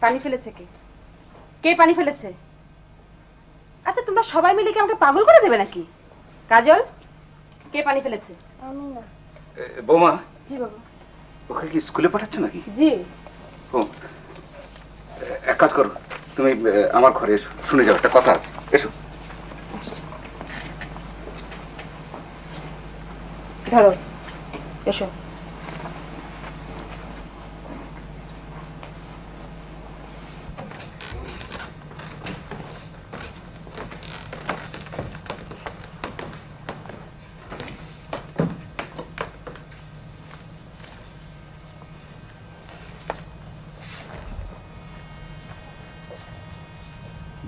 পানি ফেলেছে কে? কে পানি ফেলেছে? আচ্ছা তোমরা সবাই মিলে কি আমাকে পাগল করে দেবে নাকি? কাজল, কে পানি ফেলেছে? আমি না। বৌমা। জি বাবা। ওকে কি স্কুলে পাঠাচ্ছ নাকি? জি। ও, এক কাজ করো, তুমি আমার ঘরে এসো, শুনে যাও, একটা কথা আছে, এসো। ধরো, এসো।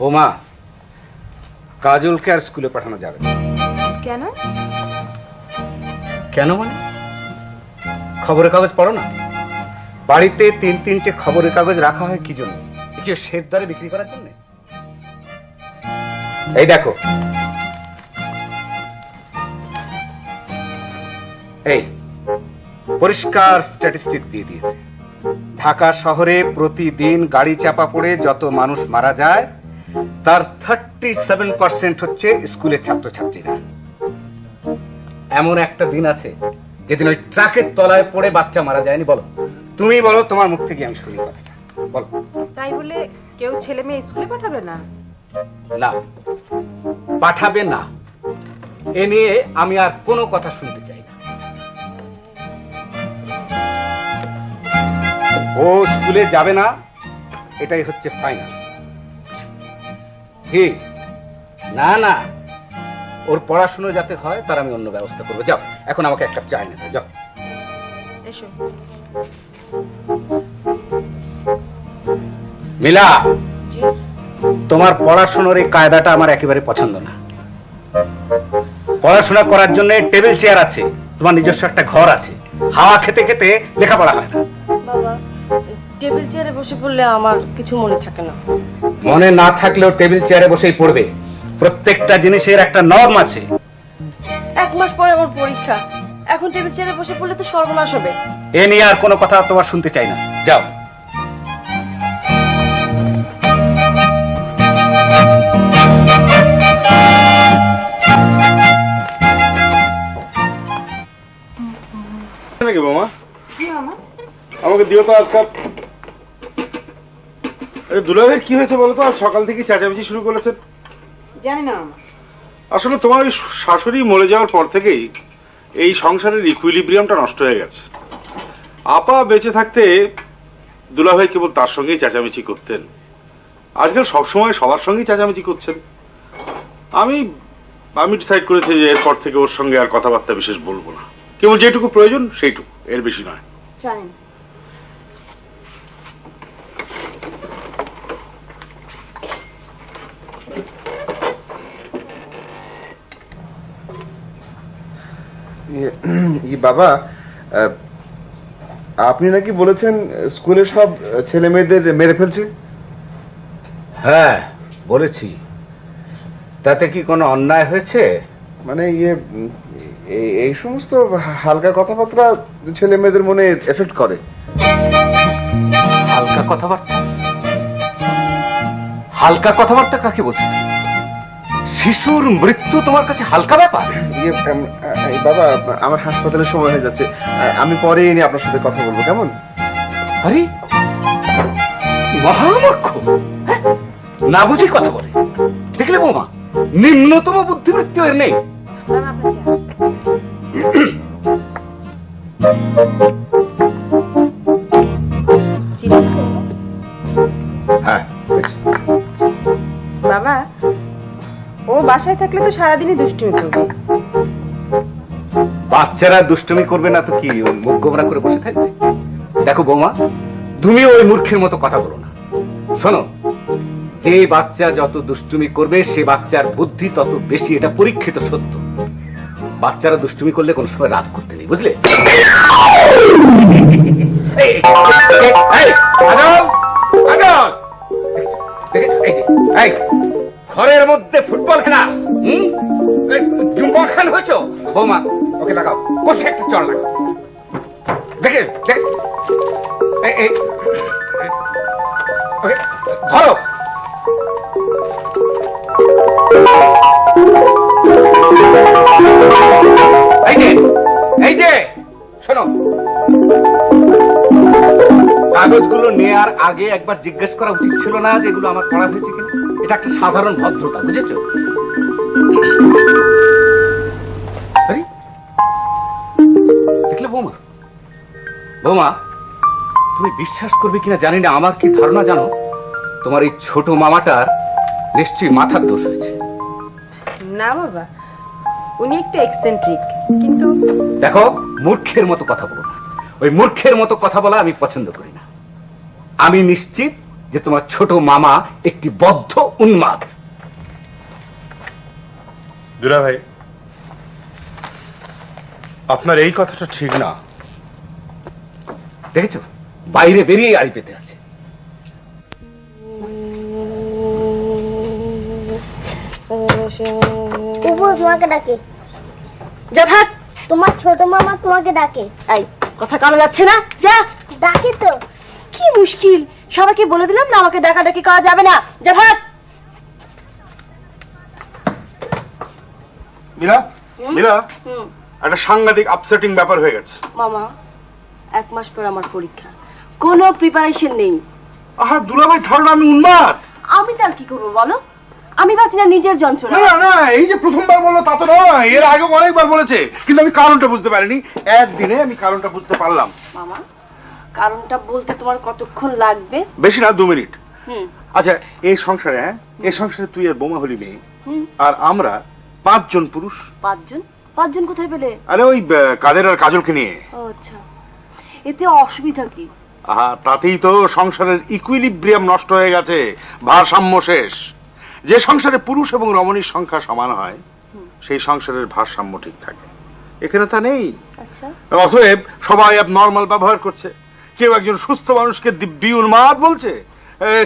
বৌমা, কাজলকে আর স্কুলে পাঠানো যাবে না। কেন? কেন মানে? খবরের কাগজ পড়ো না? বাড়িতে 3-3টে খবরের কাগজ রাখা হয় কি জন্য? কি শের দরে বিক্রি করার জন্য? এই দেখো, এই পরিষ্কার স্ট্যাটিস্টিক্স দিয়ে দিয়েছে। ঢাকা শহরে প্রতিদিন গাড়ি চাপা পড়ে যত মানুষ মারা যায় তার 37% হচ্ছে স্কুলের ছাত্রছাত্রীরা। এমন একটা দিন আছে যেদিন ওই ট্রাকের তলায় পড়ে বাচ্চা মারা যায়নি? বলো, তুমি বলো, তোমার মুখ থেকে আমি শুনি কথাটা, বলো। তাই বলে কেউ ছেলে মেয়ে স্কুলে পাঠাবে না? না, পাঠাবে না, এ নিয়ে আমি আর কোনো কথা শুনতে চাই না। ও স্কুলে যাবে না, এটাই হচ্ছে ফাইনাল। কি? না না, ওর পড়াশুনো যাতে হয় তার আমি অন্য ব্যবস্থা করবো। যাও, এখন আমাকে একটা চা এনে দাও, যাও। এসো। মিলা, তোমার পড়াশোনার এই কায়দাটা আমার একেবারে পছন্দ না। পড়াশোনা করার জন্য টেবিল চেয়ার আছে, তোমার নিজস্ব একটা ঘর আছে, হাওয়া খেতে খেতে লেখাপড়া হয় না। বাবা, টেবিল চেয়ারে বসে পড়লে আমার কিছু মনে থাকে না। মনে না থাকলেও টেবিল চেয়ারে বসেই পড়বে। প্রত্যেকটা জিনিসের একটা নর্ম আছে। 1 মাস পরে আমার পরীক্ষা, এখন টেবিল চেয়ারে বসে পড়লে তো সর্বনাশ হবে। এ নিয়ে আর কোনো কথা তোমার শুনতে চাই না, যাও। নাকি মামা? কি মামা? আমাকে দিও তো এক কাপ। আরে দুলাভাইয়ের কি হয়েছে বলো তো? আজ সকাল থেকে চেঁচামেচি শুরু করেছেন। জানি না মামা। আসলে তোমার ওই শাশুড়ি মরে যাওয়ার পর থেকেই এই সংসারের ইকুইলিব্রিয়ামটা নষ্ট হয়ে গেছে। আপা বেঁচে থাকতে দুলাভাই কেবল তার সঙ্গেই চেঁচামেচি করতেন, আজকাল সবসময় সবার সঙ্গেই চেঁচামেচি করছেন। আমি ডিসাইড করেছি যে এরপর থেকে ওর সঙ্গে আর কথাবার্তা বিশেষ বলবো না, কেবল যেটুকু প্রয়োজন সেইটুকু, এর বেশি নয়। জানি না। বাবা, আপনি নাকি বলেছেন স্কুলে সব ছেলে মেয়েদের মেরে ফেলছে? হ্যাঁ বলেছি, তাতে কি কোনো অন্যায় হয়েছে? মানে এই সমস্ত হালকা কথাবার্তা ছেলে মেয়েদের মনে এফেক্ট করে। হালকা কথাবার্তা? হালকা কথাবার্তা কাকে বলছো? শিশুর মৃত্যু তোমার কাছে হালকা ব্যাপার? বাবা, আমার হাসপাতালের সময় হয়ে যাচ্ছে, আমি পরে এনে আপনার সাথে কথা বলবো, কেমন? আরে মহামূর্খ, না বুঝি কথা বলে। দেখলে বৌমা, নিম্নতম বুদ্ধিবৃত্তি এর নেই। মামা আপনার চা। হ্যাঁ বাবা, ও বাসায় থাকলে তো সারাদিনই দুষ্টুমি করবে। বাচ্চারা দুষ্টুমি করবে না তো কি মুখ গোমরা করে বসে থাকবে? দেখো বৌমা, তুমি ওই মূর্খের মতো কথা বলো না। শোনো, যে বাচ্চা যত দুষ্টুমি করবে সে বাচ্চার বুদ্ধি তত বেশি, এটা পরীক্ষিত সত্য। বাচ্চারা দুষ্টুমি করলে কোনো সময় রাগ করতে নেই, বুঝলে? ঘরের মধ্যে ফুটবল খেলা, জুম্বা খেল হয়েছ? বৌমা, ওকে লাগাও, কষে একটা চড় লাগাও। দেখে ওকে ধরো। এই যে শোনো, কাগজগুলো নেয়ার আগে একবার জিজ্ঞেস করা উচিত ছিল না যে এগুলো আমার পড়া হয়েছে কিনা? এটা একটা সাধারণ ভদ্রতা, বুঝেছো? আরে, দেখলে বৌমা? বৌমা, তুমি বিশ্বাস করবে কিনা জানি না, আমার কি ধারণা জানো, তোমার এই ছোট মামাটার নিশ্চয়ই মাথার দোষ হয়েছে। না বাবা, উনি একটু এক্সেন্ট্রিক, কিন্তু দেখো, মূর্খের মতো কথা বলো না। ওই মূর্খের মতো কথা বলা আমি পছন্দ করি না। আমি নিশ্চিত যে তোমার ছোট মামা একটি বদ্ধ উন্মাদ। দুলা ভাই, আপনার এই কথাটা ঠিক না। দেখেছো, বাইরে বেরিয়ে আড়ি পেতে আছে। উপু তোমাকে ডাকে। যা ভাগ। তোমার ছোট মামা তোমাকে ডাকে। এই কথা কানে যাচ্ছে না? যা। ডাকে তো। কি মুশকিল, সবাইকে বলে দিলাম না আমাকে ডাকাডাকি করা যাবে না। যা ভাগ। মিলা, মিলা, একটা সাংঘাতিক আপসেটিং ব্যাপার হয়ে গেছে। মামা, 1 মাস পর আমার পরীক্ষা, কোনো প্রিপারেশন নেই। আহা দুলা ভাই, ধারণা আমি উন্মাদ। আমি তার কি করবো বলো? আমি বাঁচি না নিজের যন্ত্রণা। না না, এই যে প্রথমবার বললো তা তো নয়, এর আগে অনেকবার বলেছে, কিন্তু আমি কারণটা বুঝতে পারিনি। একদিনে আমি কারণটা বুঝতে পারলাম। মামা, কারণটা বলতে তোমার কতক্ষণ লাগবে? বেশি না, 2 মিনিট। হুম। আচ্ছা, এই সংসারে, হ্যাঁ, এই সংসারে তুই আর বোমা হলি মেয়ে, হুম। আর আমরা 5 জন পুরুষ। 5 জন? 5 জন কোথায় পেলে? আরে ওই কাদের আর কাজলকে নিয়ে। ও আচ্ছা, এতে অসুবিধা কি? আহা, তাতেই তো সংসারের ইকুইলিব্রিয়াম নষ্ট হয়ে গেছে, ভারসাম্য শেষ। যে সংসারে পুরুষ এবং রমণীর সংখ্যা সমান হয়, সেই সংসারের ভারসাম্য ঠিক থাকে। এখানে তা নেই। আচ্ছা, অতএব সবাই নরমাল ব্যবহার করছে। কেউ একজন সুস্থ মানুষকে দিব্যি উন্মাদ বলছে,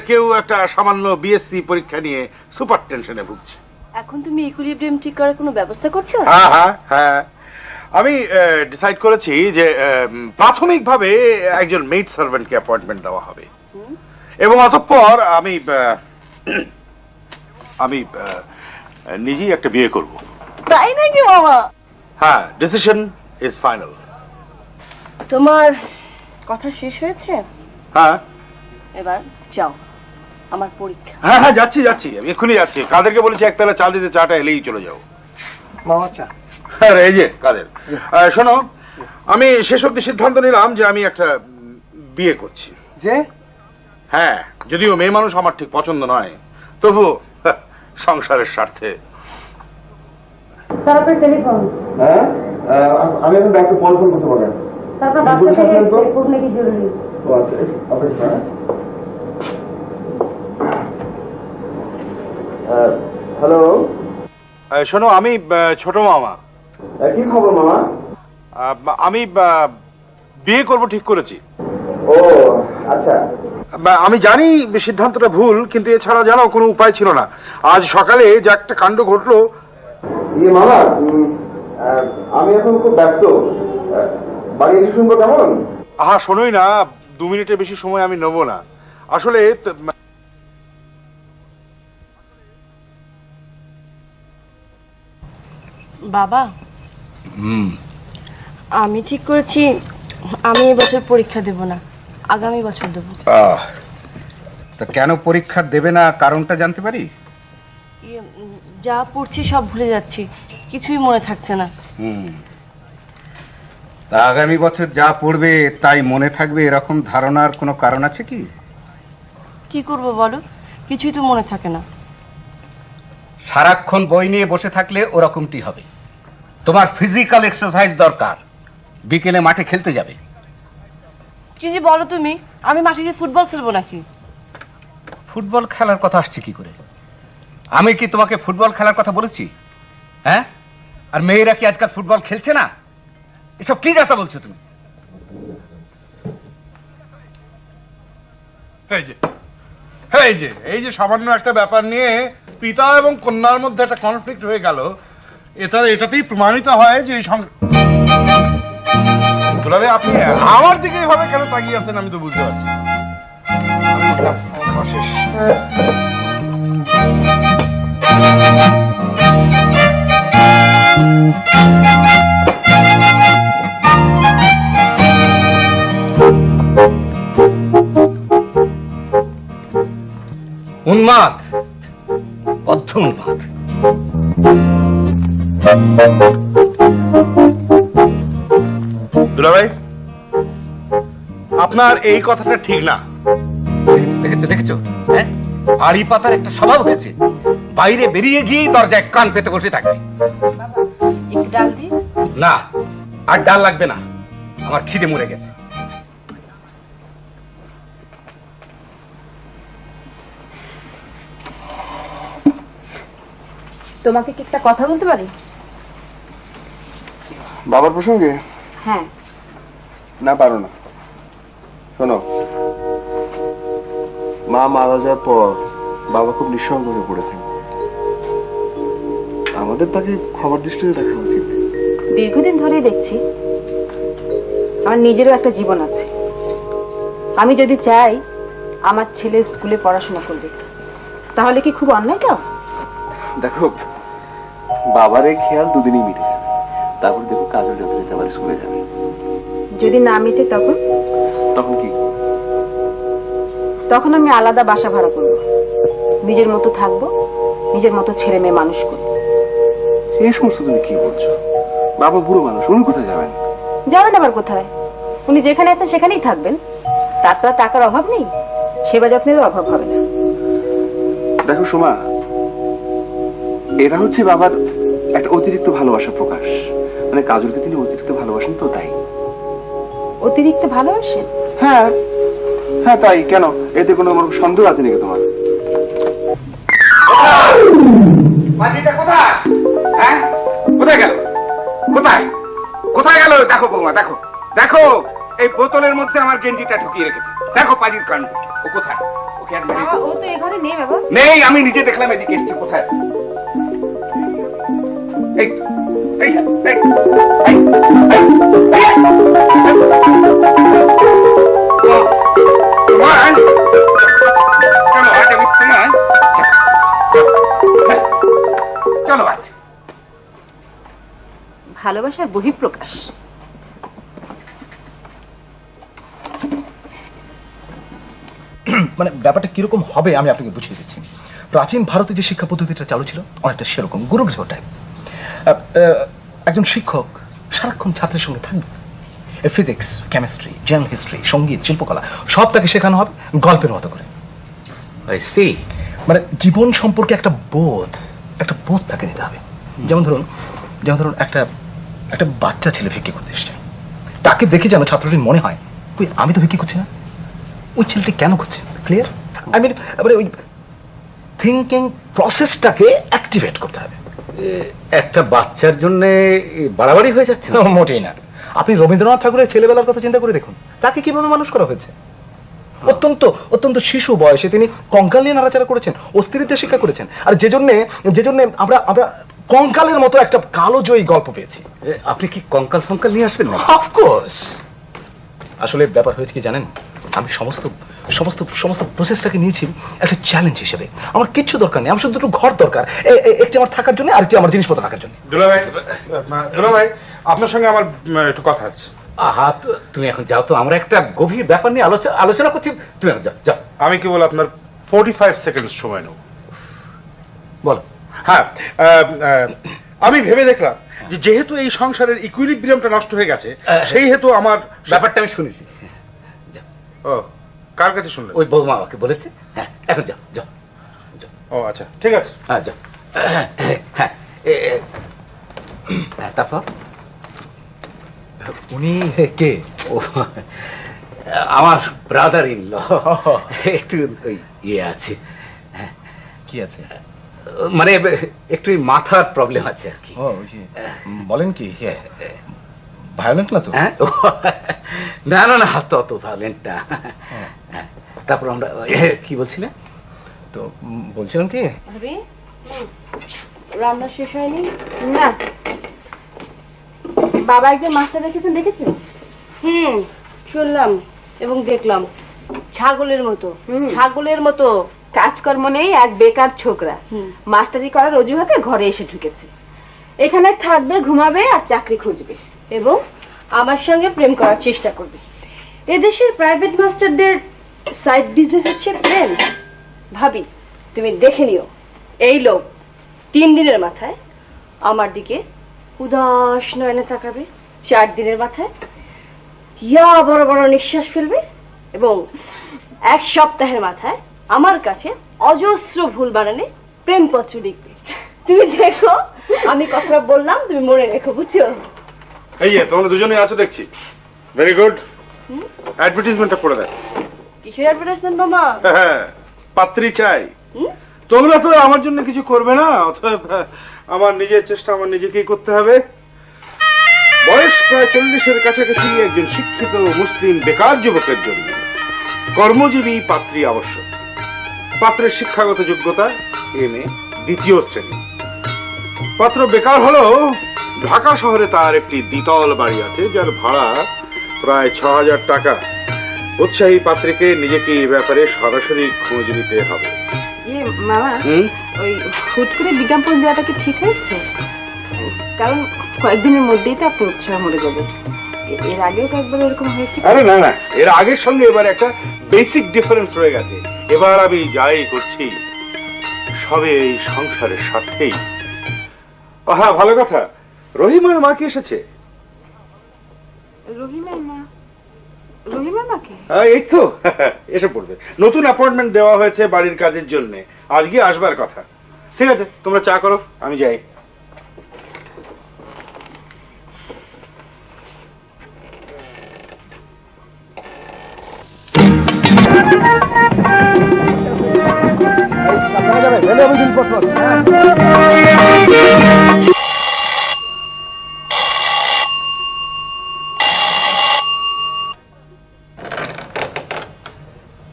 কেউ একটা সামান্য বিএসসি পরীক্ষা নিয়ে সুপার টেনশনে ভুগছে। এখন তুমি ইকুইলিব্রিয়াম ঠিক করার কোনো ব্যবস্থা করছো? হ্যাঁ হ্যাঁ হ্যাঁ, আমি ডিসাইড করেছি যে প্রাথমিকভাবে একজন মেড সার্ভেন্টকে অ্যাপয়েন্টমেন্ট দেওয়া হবে, এবং অতঃপর আমি নিজেই একটা বিয়ে করব। তাই নাকি মামা? হ্যাঁ, ডিসিশন ইজ ফাইনাল। তোমার কথা শেষ হয়েছে? হ্যাঁ এবার যাও, আমার পরীক্ষা। হ্যাঁ হ্যাঁ, যাচ্ছি যাচ্ছি, আমি এক্ষুনি যাচ্ছি। কাদেরকে বলেছি একতলা চাল দিতে, চাটা এলেই চলে যাও। মামা চা। হ্যাঁ, এই যে কাদের, শোনো, আমি শেষ অব্দি সিদ্ধান্ত নিলাম যে আমি একটা বিয়ে করছি। যে হ্যাঁ, যদিও মেয়ে মানুষ আমার ঠিক পছন্দ নয়, তবু সংসারের স্বার্থে। তারপর টেলিফোন, হ্যাঁ, আমি এখন ব্যাংকে ফোন করতে পারেন। তারপর বাচ্চা থেকে রিপোর্ট নাকি জরুরি। ও আচ্ছা, অপেক্ষা। হ্যালো, শোনো, আমি ছোট মামা। কি খবর মামা? আমি বিয়ে করব ঠিক করেছি। ও আচ্ছা। আমি জানি সিদ্ধান্তটা ভুল, কিন্তু এছাড়া জানো কোনো উপায় ছিল না। আজ সকালে যে একটা কাণ্ড ঘটলো। মামা, আমি এখন খুব ব্যস্ত, বাড়ি এসে শুনবো কেমন? আহা, শোনোই না, 2 মিনিটের বেশি সময় আমি নেবো না। আসলে বাবা, আমি ঠিক করেছি আমি এবছর পরীক্ষা দেব না, আগামী বছর দেব। তা কেন পরীক্ষা দেবে না, কারণটা জানতে পারি? যা পড়ছি সব ভুলে যাচ্ছি, কিছুই মনে থাকছে না। তা আগামী বছর যা পড়বে তাই মনে থাকবে, এরকম ধারণার কোনো কারণ আছে কি? কি করব বলো, কিছুই তো মনে থাকে না। সারাক্ষণ বই নিয়ে বসে থাকলে ওরকমটি হবে। তোমার ফিজিক্যাল এক্সারসাইজ দরকার। বিকেলে মাঠে খেলতে যাবে। কি যে বলো তুমি, আমি মাঠে গিয়ে ফুটবল খেলবো নাকি? ফুটবল খেলার কথা আসছে কি করে? আমি কি তোমাকে ফুটবল খেলার কথা বলেছি? হ্যাঁ, আর মেয়েরা কি আজকাল ফুটবল খেলছে না? এসব কি যাতা বলছো তুমি? এই যে সামান্য একটা ব্যাপার নিয়ে পিতা এবং কন্যার মধ্যে একটা কনফ্লিক্ট হয়ে গেল, এটাতেই প্রমাণিত হয় যে এই দুলাভাই, আপনি আমার দিকে এভাবে কেন তাকিয়ে আছেন আমি তো বুঝতে পারছি। খাওয়া শেষ। উন্মাদ, বদ্ধ উন্মাদ। দুলাভাই, আপনার এই কথাটা ঠিক না। দেখেছো দেখেছো, হ্যাঁ, হাড়ি পাতার একটা স্বভাব হয়েছে। বাইরে বেরিয়ে গিয়েই দরজায় কান পেতে বসে থাকে। একটু ডাল দিই। না, আর ডাল লাগবে না, আমার খিদে মরে গেছে। তোমাকে কি একটা কথা বলতে পারি? বাবার প্রসঙ্গে? হ্যাঁ। না, পারো না। শোনো, মা মারা যাওয়ার পর বাবা খুব নিঃসঙ্গ হয়ে পড়েছেন। আমাদের তাকে খবর দৃষ্টিতে দেখা উচিত। দীর্ঘদিন ধরেই দেখছি আমার নিজেরও একটা জীবন আছে। আমি যদি চাই আমার ছেলে স্কুলে পড়াশোনা করবে, তাহলে কি খুব অন্যায় যাও? দেখো, বাবার এই খেয়াল দুদিনই মিটে যাবে। তারপর দেখো কাজল যথারীতি আবার স্কুলে যাবে। যদি না মিটে তখন? তখন কি? তখন আমি আলাদা বাসা ভাড়া করব, নিজের মতো থাকবো, নিজের মতো ছেলে মেয়ে মানুষ করবো। এই সমস্ত তুমি কি বলছো? বাবা বুড়ো মানুষ, উনি কোথায় যাবেন? যাবেন আবার কোথায়? উনি যেখানে আছেন সেখানেই থাকবেন। তার তো আর টাকার অভাব নেই, সেবা যত্নেরও অভাব হবে না। দেখো সোমা, এটা হচ্ছে বাবার একটা অতিরিক্ত ভালোবাসা প্রকাশ। মানে কাজলকে তিনি অতিরিক্ত ভালোবাসেন, তো তাই। অতিরিক্ত ভালোবাসেন? হ্যাঁ হ্যাঁ, তাই। কেন, এতে কোনো আমার সন্দেহ আছে নাকি তোমার? বাজিটা কোথায়? হ্যাঁ, কোথায় গেল? কোথায় কোথায় গেল? দেখো বৌমা, দেখো দেখো, এই বোতলের মধ্যে আমার গেঞ্জিটা ঢুকিয়ে রেখেছে। দেখো পাজির কাণ্ড। ও কোথায়? ওকে এক মিনিট। ও তো এ ঘরে নেই বাবা। নেই, আমি নিজে দেখলাম এদিকে এসছে। কোথায়? এই তো, এইটা, এই, এই, এই, এই। ও, তোমার? কেন আজ আমি তোমার? চলো আজ। ভালোবাসার বহিঃপ্রকাশ। মানে ব্যাপারটা কিরকম হবে আমি আপনাকে বুঝিয়ে দিচ্ছি। প্রাচীন ভারতে যে শিক্ষা পদ্ধতিটা চালু ছিল অনেকটা সেরকম, গুরুগৃহ টাইপ। একজন শিক্ষক সারাক্ষণ ছাত্রের সঙ্গে থাকবে। ফিজিক্স, কেমিস্ট্রি, জেনারেল হিস্ট্রি, সঙ্গীত, শিল্পকলা সব তাকে শেখানো হবে গল্পের মতো করে। মানে জীবন সম্পর্কে একটা বোধ তাকে দিতে হবে। যেমন ধরুন একটা বাচ্চা ছেলে ভিক্ষে করতে এসছে, তাকে দেখে যেন ছাত্রটির মনে হয় কই আমি তো ভিক্ষে করছি না, ওই ছেলেটি কেন করছে। ক্লিয়ার? আই মিন ওই থিঙ্কিং প্রসেসটাকে অ্যাক্টিভেট করতে হবে। একটা বাচ্চার জন্য বাড়াবাড়ি হয়ে যাচ্ছে না? মোটেই না। আপনি রবীন্দ্রনাথ ঠাকুরের ছেলেবেলার কথা চিন্তা করে দেখুন, তাকে কিভাবে মানুষ করা হয়েছে। অত্যন্ত শিশু বয়সে তিনি কঙ্কাল নিয়ে নাড়াচাড়া করেছেন, অস্থিরতা শিক্ষা করেছেন। আর যে জন্য আমরা কঙ্কালের মতো একটা কালোজয়ী গল্প পেয়েছি। আপনি কি কঙ্কাল ফঙ্কাল নিয়ে আসবেন না? অফকোর্স। আসলে ব্যাপার হয়েছে কি জানেন, আমি সমস্ত প্রসেসটাকে নিয়েছি একটা চ্যালেঞ্জ হিসেবে। আমার কিচ্ছু দরকার নেই, আমার শুধু দুটো ঘর দরকার, একটি আমার থাকার জন্য, আরেকটি আমার জিনিসপত্র রাখার জন্য। দুলাভাই, আপনার সঙ্গে আমার একটু কথা আছে। আহা, তুমি এখন যাও তো, আমরা একটা গভীর ব্যাপার নিয়ে আলোচনা করছি। তুমি এখন যাও যাও। আমি কি বল, আপনার 45 সেকেন্ড সময় নেব। বলো। হ্যাঁ, আমি ভেবে দেখলাম যে যেহেতু এই সংসারের ইকুইলিব্রিয়ামটা নষ্ট হয়ে গেছে, সেই হেতু আমার ব্যাপারটা আমি শুনেছি। ও, কার কাছে শুনলেন? ওই বৌমা আমাকে বলেছে। হ্যাঁ, এখন যাও যাও। ও আচ্ছা, ঠিক আছে। হ্যাঁ, যাও। হ্যাঁ, তারপর উনি কে? ও, আমার ব্রাদার ইন ল। একটু ওই ইয়ে আছে, কি আছে? মানে একটু মাথার প্রবলেম আছে আর কি। ও, বলেন কি? ভায়োলেন্ট না তো? হ্যাঁ, না না না, অত ভায়োলেন্ট না। তারপর আমরা কি বলছিলেন? তো বলছিলাম কি, ভাবি, রান্না শেষ হয়নি? না। বাবা একজন মাস্টার দেখেছেন? শুনলাম এবং দেখলাম। ছাগলের মতো হুম। ছাগলের মতো। কাজকর্ম নেই, এক বেকার ছোকরা মাস্টারি করার অজুহাতে ঘরে এসে ঢুকেছে। এখানে থাকবে, ঘুমাবে আর চাকরি খুঁজবে। এবং আমার সঙ্গে প্রেম করার চেষ্টা করবে। এদেশের প্রাইভেট মাস্টারদের সাইড বিজনেস হচ্ছে প্রেম। ভাবি, তুমি দেখে নিও, এই লোক 3 দিনের মাথায় আমার দিকে উদাস নয়নে তাকাবে, 4 দিনের মাথায় ইয়া বড় বড় নিঃশ্বাস ফেলবে, এবং 1 সপ্তাহের মাথায় আমার কাছে অজস্র ভুল বানানে প্রেমপত্র লিখবে। তুমি দেখো, আমি কথা বললাম, তুমি মনে রেখো, বুঝছো? এই যে তোমরা দুজনেই আছো দেখছি, ভেরি গুড। অ্যাডভার্টাইজমেন্টটা পড়ে দেয়। কিসের অ্যাডভার্টাইজমেন্ট মামা? হ্যাঁ, পাত্রী চাই। তোমরা তো আমার জন্য কিছু করবে না, অতএব আমার নিজের চেষ্টা আমার নিজেকেই করতে হবে। বয়স প্রায় 40-এর কাছাকাছি একজন শিক্ষিত মুসলিম বেকার যুবকের জন্য কর্মজীবী পাত্রী আবশ্যক। পাত্রের শিক্ষাগত যোগ্যতা MA 2য় শ্রেণী। পাত্র বেকার হলেও ঢাকা শহরে তার একটি দ্বিতল বাড়ি আছে, যার ভাড়া প্রায় 6000 টাকা। উৎসাহী পাত্রীকে নিজেকে এই ব্যাপারে সরাসরি খোঁজ নিতে হবে। ইয়ে মামা, ওই হুট করে বিজ্ঞাপন দেওয়াটা কি ঠিক হয়েছে? কারণ কয়েকদিনের মধ্যেই তো আপনি উৎসাহ মরে যাবেন। এর আগেও কয়েকবার এরকম হয়েছে। আরে না না, এর আগের সঙ্গে এবার একটা বেসিক ডিফারেন্স রয়ে গেছে। এবার আমি যাই করছি সবে এই সংসারের স্বার্থেই। হ্যাঁ, ভালো কথা, রহিমার মা কি এসেছে? রহিমার মা? রহিমার মাকে? এই তো এসে পড়বে। নতুন অ্যাপয়েন্টমেন্ট দেওয়া হয়েছে বাড়ির কাজের জন্য, আজকে আসবার কথা। ঠিক আছে, তোমরা চা করো, আমি যাই।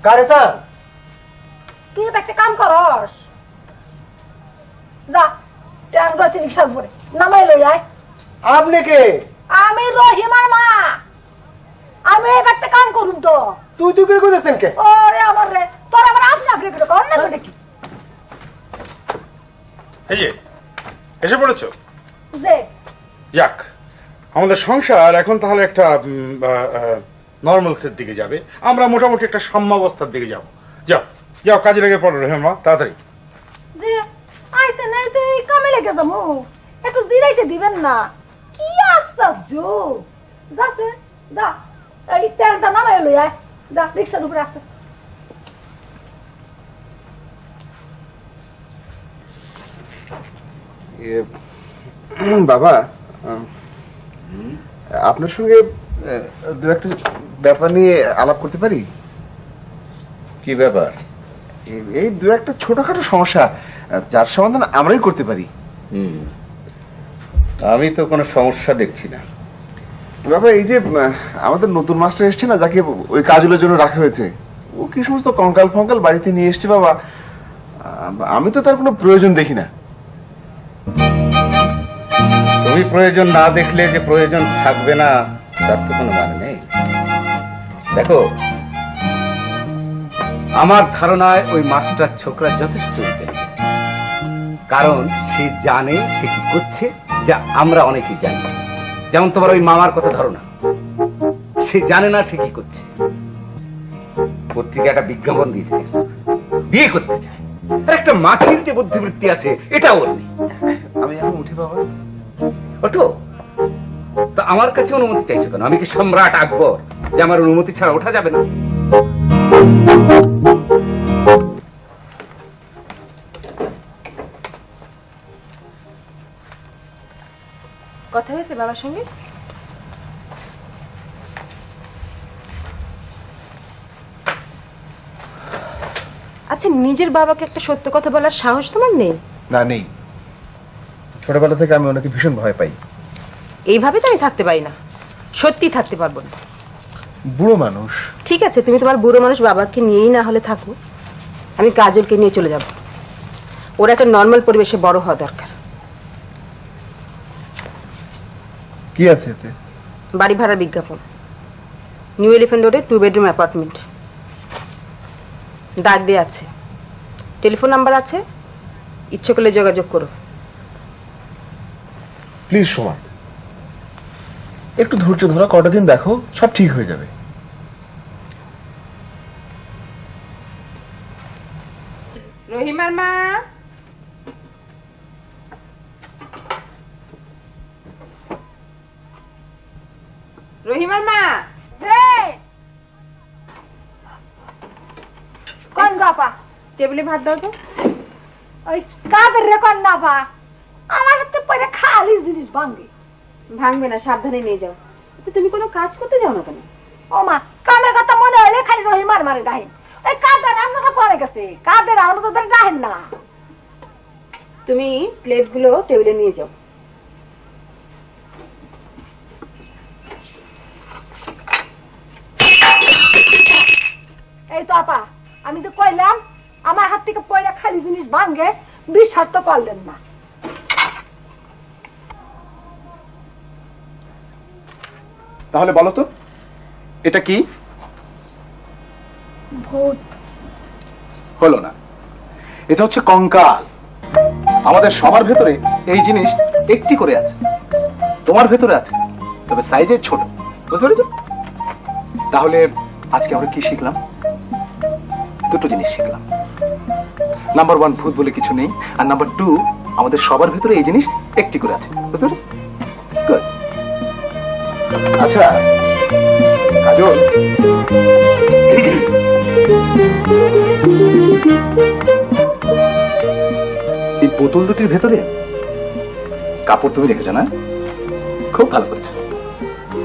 কারে স্যার? তুই তো একটা কাম করস, যা ট্যাঙ্ক রয়েছে রিক্সার উপরে নামাই লই আয়। আপনি কে? আমি রহিমার মা, আমি একটা কাম করুম তো। তুই তুই করে কইতেছেন কে? ওরে আমার রে, তোর আবার আসুন আপনি কর না নাকি? এই যে এসে পড়েছো, যে যাক, আমাদের সংসার এখন তাহলে একটা নর্মালসের দিকে যাবে। আমরা মোটামুটি একটা সাম্যাবস্থার দিকে যাব। যাও যাও, কাজে লেগে পড়ো রহিমা, তাড়াতাড়ি। যে আইতে নাইতে এই কামে লেগে যাবো, একটু জিরাইতে দিবেন না? কি আশ্চর্য! যাচ্ছে, যা এই ট্যাঙ্কটা নামাই লই আয়, যা রিক্সার উপরে আছে। বাবা, আপনার সঙ্গে দু একটা ব্যাপার নিয়ে আলাপ করতে পারি? কি ব্যাপার? এই দু একটা ছোটখাটো সমস্যা, যার সমাধান আমরাই করতে পারি। আমি তো কোনো সমস্যা দেখছি না। বাবা, এই যে আমাদের নতুন মাস্টার এসছে না, যাকে ওই কাজগুলোর জন্য রাখা হয়েছে, ও কি সমস্ত কঙ্কাল ফঙ্কাল বাড়িতে নিয়ে এসছে বাবা। আমি তো তার কোনো প্রয়োজন দেখি না। তুমি প্রয়োজন না দেখলে যে প্রয়োজন থাকবে না তার তো কোনো মানে নেই। দেখো, আমার ধারণায় ওই মাস্টার ছোকরা যথেষ্ট ইন্টেলিজেন্ট, কারণ সে জানে সে কি করছে, যা আমরা অনেকেই জানি। যেমন তোমার ওই মামার কথা ধরো না, সে জানে না সে কি করছে। পত্রিকা একটা বিজ্ঞাপন দিয়েছে, বিয়ে করতে চায়, আর একটা মাটির যে বুদ্ধিবৃত্তি আছে এটা ওর নেই। আমি এখন উঠি বাবা। ওঠো। তা আমার কাছে অনুমতি চাইছো কেন? আমি কি সম্রাট আকবর যে আমার অনুমতি ছাড়া ওঠা যাবে না? কথা হয়েছে বাবার সঙ্গে? আচ্ছা, নিজের বাবাকে একটা সত্য কথা বলার সাহস তোমার নেই? না, নেই। ছোটবেলা থেকে আমি ওনাকে ভীষণ ভয় পাই। এইভাবে তো আমি থাকতে পারি না, সত্যি থাকতে পারবো না। বুড়ো মানুষ। ঠিক আছে, তুমি তোমার বুড়ো মানুষ বাবাকে নিয়েই না হলে থাকো, আমি কাজলকে নিয়ে চলে যাব। ওর একটা নর্মাল পরিবেশে বড় হওয়া দরকার। কি আছে এতে? বাড়ি ভাড়ার বিজ্ঞাপন, নিউ এলিফ্যান্ট রোডে 2 বেডরুম অ্যাপার্টমেন্ট। ডাক দিয়ে আছে, টেলিফোন নাম্বার আছে, ইচ্ছে করলে যোগাযোগ করো। প্লিজ সোমা, একটু ধৈর্য ধরো, কটা দিন দেখো, সব ঠিক হয়ে যাবে। রহিমার মা, রহিমার মা, কোন গাপা টেবিলে ভাত দাও তো। ওই কাদের রে কোন না পা আমার হাতে পরে খালি জিনিস ভাঙে। ভাঙবে না, সাবধানে নিয়ে যাও। তো তুমি কোনো কাজ করতে যাও না কেন? ও মা, কামের কথা মনে হলে খালি রহিমার মারে ডাহেন। ওই কাদের আমরা পরে গেছে, কাদের আমরা তো ডাহেন না। তুমি প্লেটগুলো টেবিলে নিয়ে যাও। এই তো আপা, আমি তো কইলাম আমার হাত থেকে পয়লা খালি জিনিস ভাঙে, বিশ্বাস তো করলেন না। তাহলে বলো তো, এটা কি? ভূত। হলো না, এটা হচ্ছে কঙ্কাল। আমাদের সবার ভেতরে এই জিনিস একটি করে আছে, তোমার ভেতরে আছে, তবে সাইজে ছোট। বুঝতে পেরেছো? তাহলে আজকে আমরা কি শিখলাম? দুটো জিনিস শিখলাম। নাম্বার 1, ভূত বলে কিছু নেই, আর নাম্বার 2, আমাদের সবার ভেতরে এই জিনিস একটি করে আছে। বুঝতে পেরেছো? গুড। আচ্ছা কাজল, এই বোতল দুটির ভেতরে কাপড় তুমি রেখেছো না? খুব ভালো করেছো।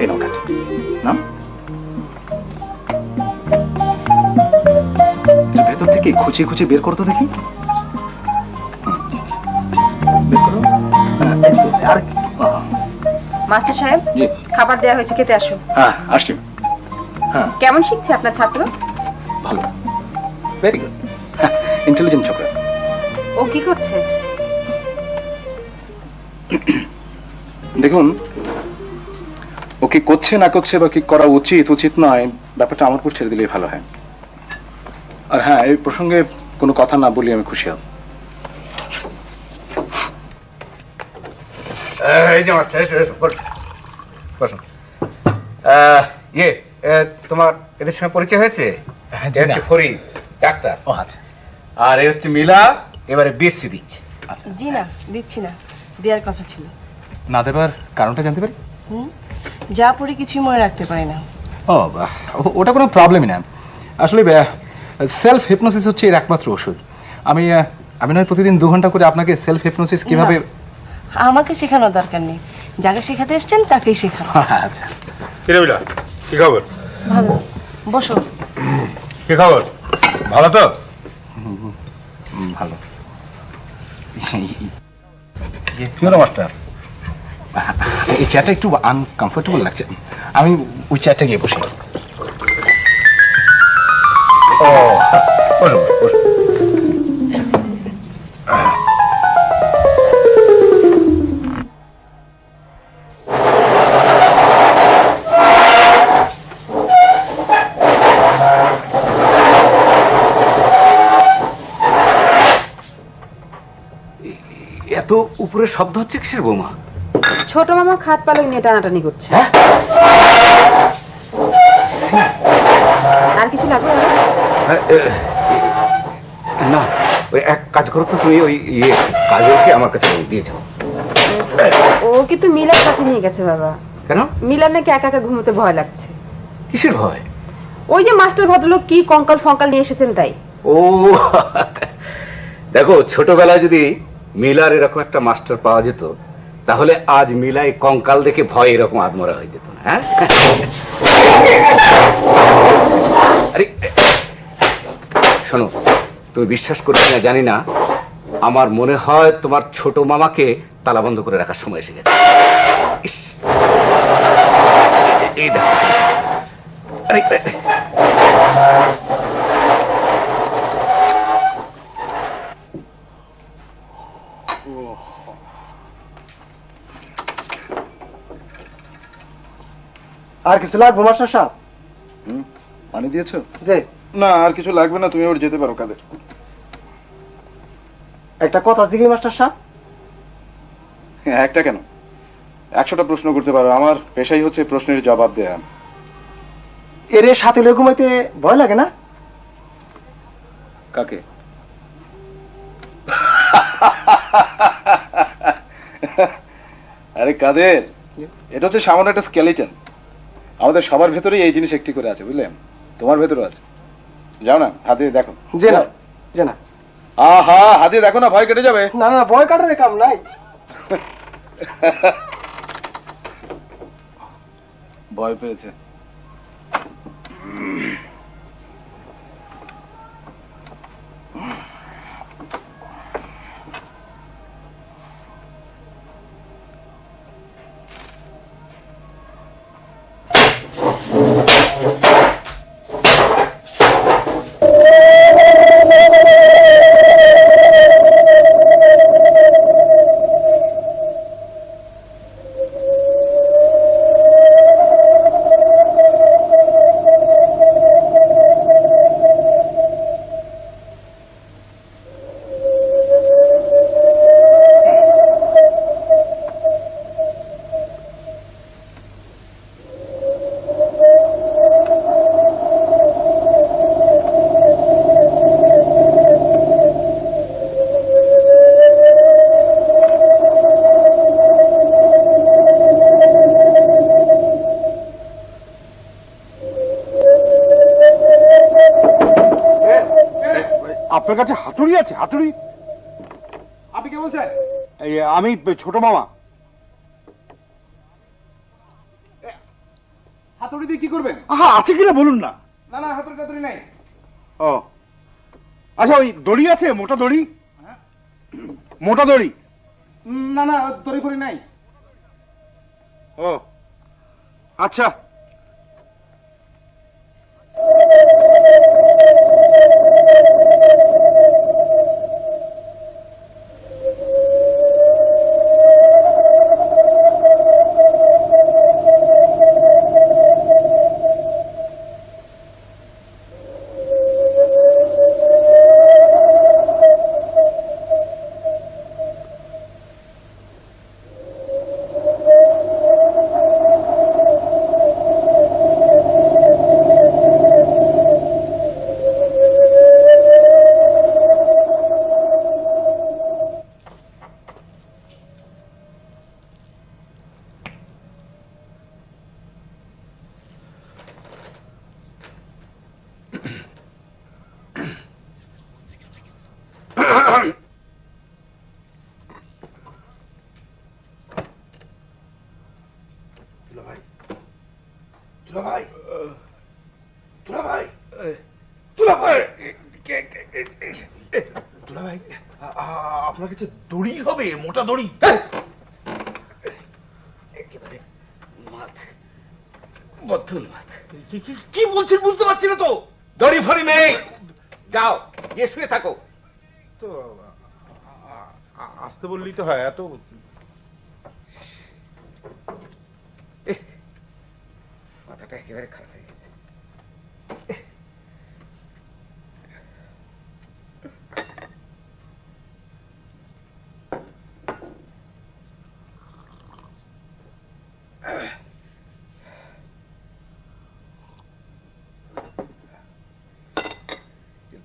এই নাও কাজ না, ভেতর থেকে খুঁচিয়ে খুঁচিয়ে বের করতো দেখি। বের করো। এই তো, আর কি? মাস্টার সাহেব, জি। খাবার দেওয়া হয়েছে, খেতে আসো। হ্যাঁ আসছি। হ্যাঁ কেমন শিখছে আপনার ছাত্র? ভালো, ভেরি গুড, ইন্টেলিজেন্ট ছোকরা। ও কি করছে? দেখুন, ও কি করছে না করছে বা কি করা উচিত উচিত নয়, ব্যাপারটা আমার উপর ছেড়ে দিলেই ভালো হয়। আর হ্যাঁ, এই প্রসঙ্গে কোনো কথা না বলি আমি খুশি হব। এই যে মাস্টার, এসো এসো, বসো বসো। ইয়ে, তোমার এদের সঙ্গে পরিচয় হয়েছে? হ্যাঁ, জি এ হচ্ছে না। ফরিদ, ডাক্তার। ও আচ্ছা আর এই হচ্ছে মিলা, এবারে বিএসসি দিচ্ছে। জি না, দিচ্ছি না, দেওয়ার কথা ছিল। না দেবার কারণটা জানতে পারি? যা পড়ি কিছুই মনে রাখতে পারি না। ও বাহ, ওটা কোনো প্রবলেমই না। আসলে সেলফ হিপনোসিস হচ্ছে এর একমাত্র ওষুধ। আমি নয় প্রতিদিন 2 ঘন্টা করে আপনাকে সেলফ হিপনোসিস কিভাবে। আমাকে শেখানোর দরকার নেই, যাকে শেখাতে এসছেন তাকেই শেখানো। আচ্ছা, কিরে মিলা, কি খবর? ভালো, বসো। কি খবর? ভালো তো? ভালো। কি হলো মাস্টার? এই চেয়ারটা একটু আনকমফোর্টেবল লাগছে, আমি ওই চেয়ারটা গিয়ে বসি। ও, বসো বসো। এত উপরে শব্দ হচ্ছে কিসের বৌমা? ছোট মামা খাট পালক নিয়ে টানাটানি করছে। আর কিছু লাগবে? না, ওই এক কাজ করো তো, তুমি ওই ইয়ে কাজলকে আমার কাছে দিয়ে যাও। ও কিন্তু মিলার সাথে নিয়ে গেছে বাবা। কেন? মিলার নাকি একা একা ঘুমোতে ভয় লাগছে। কিসের ভয়? ওই যে মাস্টার ভদ্রলোক কি কঙ্কাল ফঙ্কাল নিয়ে এসেছেন তাই। ও দেখো, ছোটবেলায় যদি মিলার এরকম একটা মাস্টার পাওয়া যেত, তাহলে আজ মিলাই কঙ্কাল দেখে ভয় এরকম আদমরা হয়ে যেত না। হ্যাঁ, আরে শোনো, তুমি বিশ্বাস করবে না জানি না, আমার মনে হয় তোমার ছোট মামাকে তালাবন্ধ করে রাখার সময় এসে গেছে। ইস, এই দেখো, আরে আর কিছু লাগবে মাস্টার সাহেব? পানি দিয়েছো? যে না আর কিছু লাগবে না, তুমি ওর যেতে পারো কাদের। একটা কথা জিজ্ঞেস মাস্টার সাহেব, হ্যাঁ, একটা কেন, 100টা প্রশ্ন করতে পারো, আমার পেশাই হচ্ছে প্রশ্নের জবাব দেয়া। এর সাথে ঘুমাইতে ভয় লাগে না? কাকে? আরে কাদের, এটা হচ্ছে সামান্য একটা স্কেলিটন। আমাদের সবার ভেতরেই এই জিনিস একটি করে আছে, বুঝলেন? তোমার ভেতরও আছে। যাও না, হাত দিয়ে দেখো। যে না, যে না। আহা, হাত দিয়ে দেখো না, ভয় কেটে যাবে। না না, ভয় কাটার কাম নাই। ভয় পেয়েছে। আপনার কাছে হাতুড়ি আছে? হাতুড়ি? আপনি কে বলছেন? এই আমি ছোট মামা। হাতুড়ি দিয়ে কি করবেন? আহা, আছে কিনা বলুন না। না না, হাতুড়ি টাতুড়ি নাই। ও আচ্ছা, ওই দড়ি আছে, মোটা দড়ি? মোটা দড়ি? না না, দড়ি ফড়ি নাই। ও আচ্ছা। আপনার কাছে দড়ি হবে, মোটা দড়ি? একেবারে মাথ বদ্ধুল মাথ। কি বলছেন বুঝতে পারছি না তো। দড়ি ফড়ি নেই, যাও গিয়ে শুয়ে থাকো। তো আসতে বললেই তো হয়, এত মাথাটা একেবারে খারাপ হয়ে গেছে।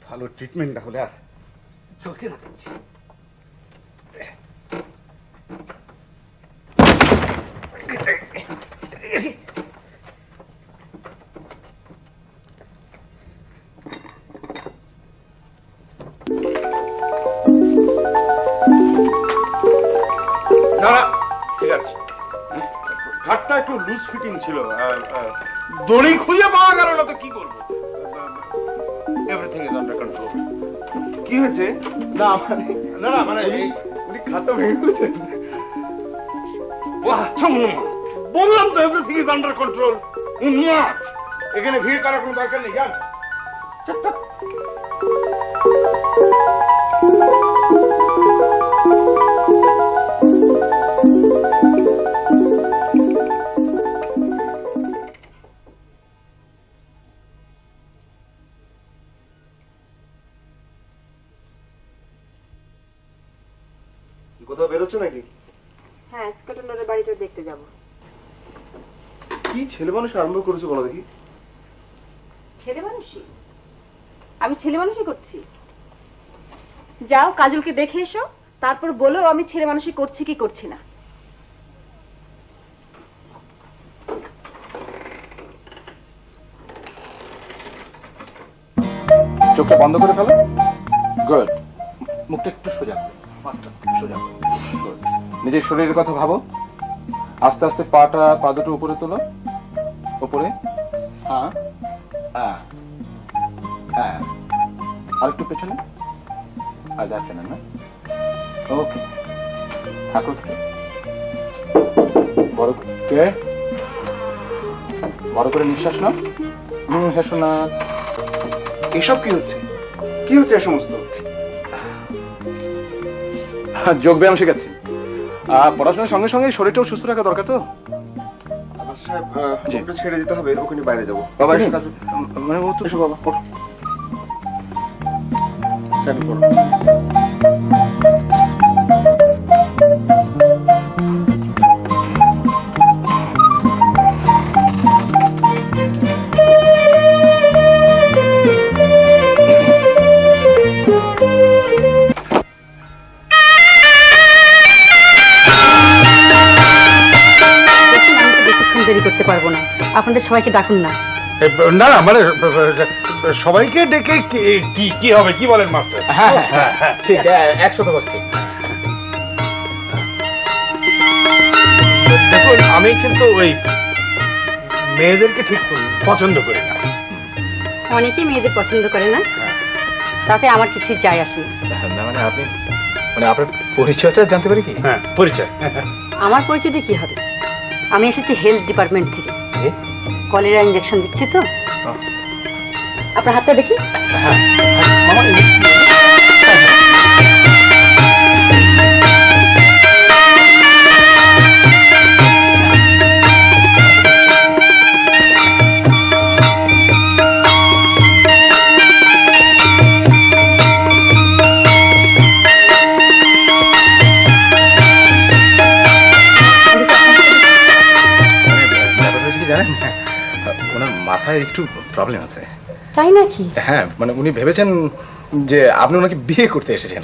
ভালো ট্রিটমেন্ট না হলে আর চলছে না। না না, ঠিক আছে। ঘাটটা একটু লুজ ফিটিং ছিল, দড়ি খুঁজে পাওয়া গেল না তো কি করবো। Everything is under control. কি হয়েছে? না মানে, না না, মানে এই উনি খাটটা ভেঙে ফেলছেন। বললাম তো এভরিথিং ইজ আন্ডার কন্ট্রোল। উন্মাদ, এখানে ভিড় করার কোনো দরকার নেই, জান। কোথাও বেরোচ্ছ নাকি? হ্যাঁ, স্কটল্যান্ডের বাড়িটা দেখতে যাব। কি ছেলে মানুষ আরম্ভ করেছো বলো দেখি? ছেলে মানুষই? আমি ছেলে মানুষই করছি? যাও কাজলকে দেখে এসো, তারপর বলো আমি ছেলে মানুষই করছি কি করছি না। চোখটা বন্ধ করে ফেলো। গুড। মুখটা একটু সোজা করো, মাথা সোজা করো। Good. নিজের শরীরের কথা ভাবো। আস্তে আস্তে পা দুটো উপরে তোলো, উপরে। হ্যাঁ হ্যাঁ হ্যাঁ, আর একটু পেছনে। আর যাচ্ছে না, না? ওকে, থাকো একটু। বড় করে নিঃশ্বাস নাও। নিঃশ্বাস না। এসব কি হচ্ছে? কি হচ্ছে এই সমস্ত? যোগ ব্যায়াম শেখাচ্ছি। পড়াশোনার সঙ্গে সঙ্গে শরীরটাও সুস্থ রাখা দরকার তো। সাহেব, জি। ওটা ছেড়ে দিতে হবে, ওখানে বাইরে যাবো। বাবা এসে কাজ মানে ও তো এসো বাবা, পড়ো। স্যান্ড করো। দেখুন, আমি তো বেশিক্ষণ দেরি করতে পারবো না, আপনাদের সবাইকে ডাকুন না। না না, মানে সবাইকে ডেকে কি হবে, কি বলেন মাস্টার? হ্যাঁ হ্যাঁ ঠিক, 100% ঠিক। দেখুন, আমি কিন্তু ওই মেয়েদেরকে ঠিক পছন্দ করি না। অনেকেই মেয়েদের পছন্দ করে না, তাতে আমার কিছুই যায় আসে না। না মানে আপনি, মানে আপনার পরিচয়টা জানতে পারি কি? হ্যাঁ, পরিচয়। আমার পরিচয় দিয়ে কি হবে? আমি এসেছি হেলথ ডিপার্টমেন্ট থেকে, জি? কলেরা ইঞ্জেকশন দিচ্ছি তো। আপনার হাতটা দেখি। মামা, ব্যাপার হয়েছে কি জানেন, ওনার মাথায় একটু প্রবলেম আছে। তাই নাকি? হ্যাঁ, মানে উনি ভেবেছেন যে আপনি ওনাকে বিয়ে করতে এসেছেন।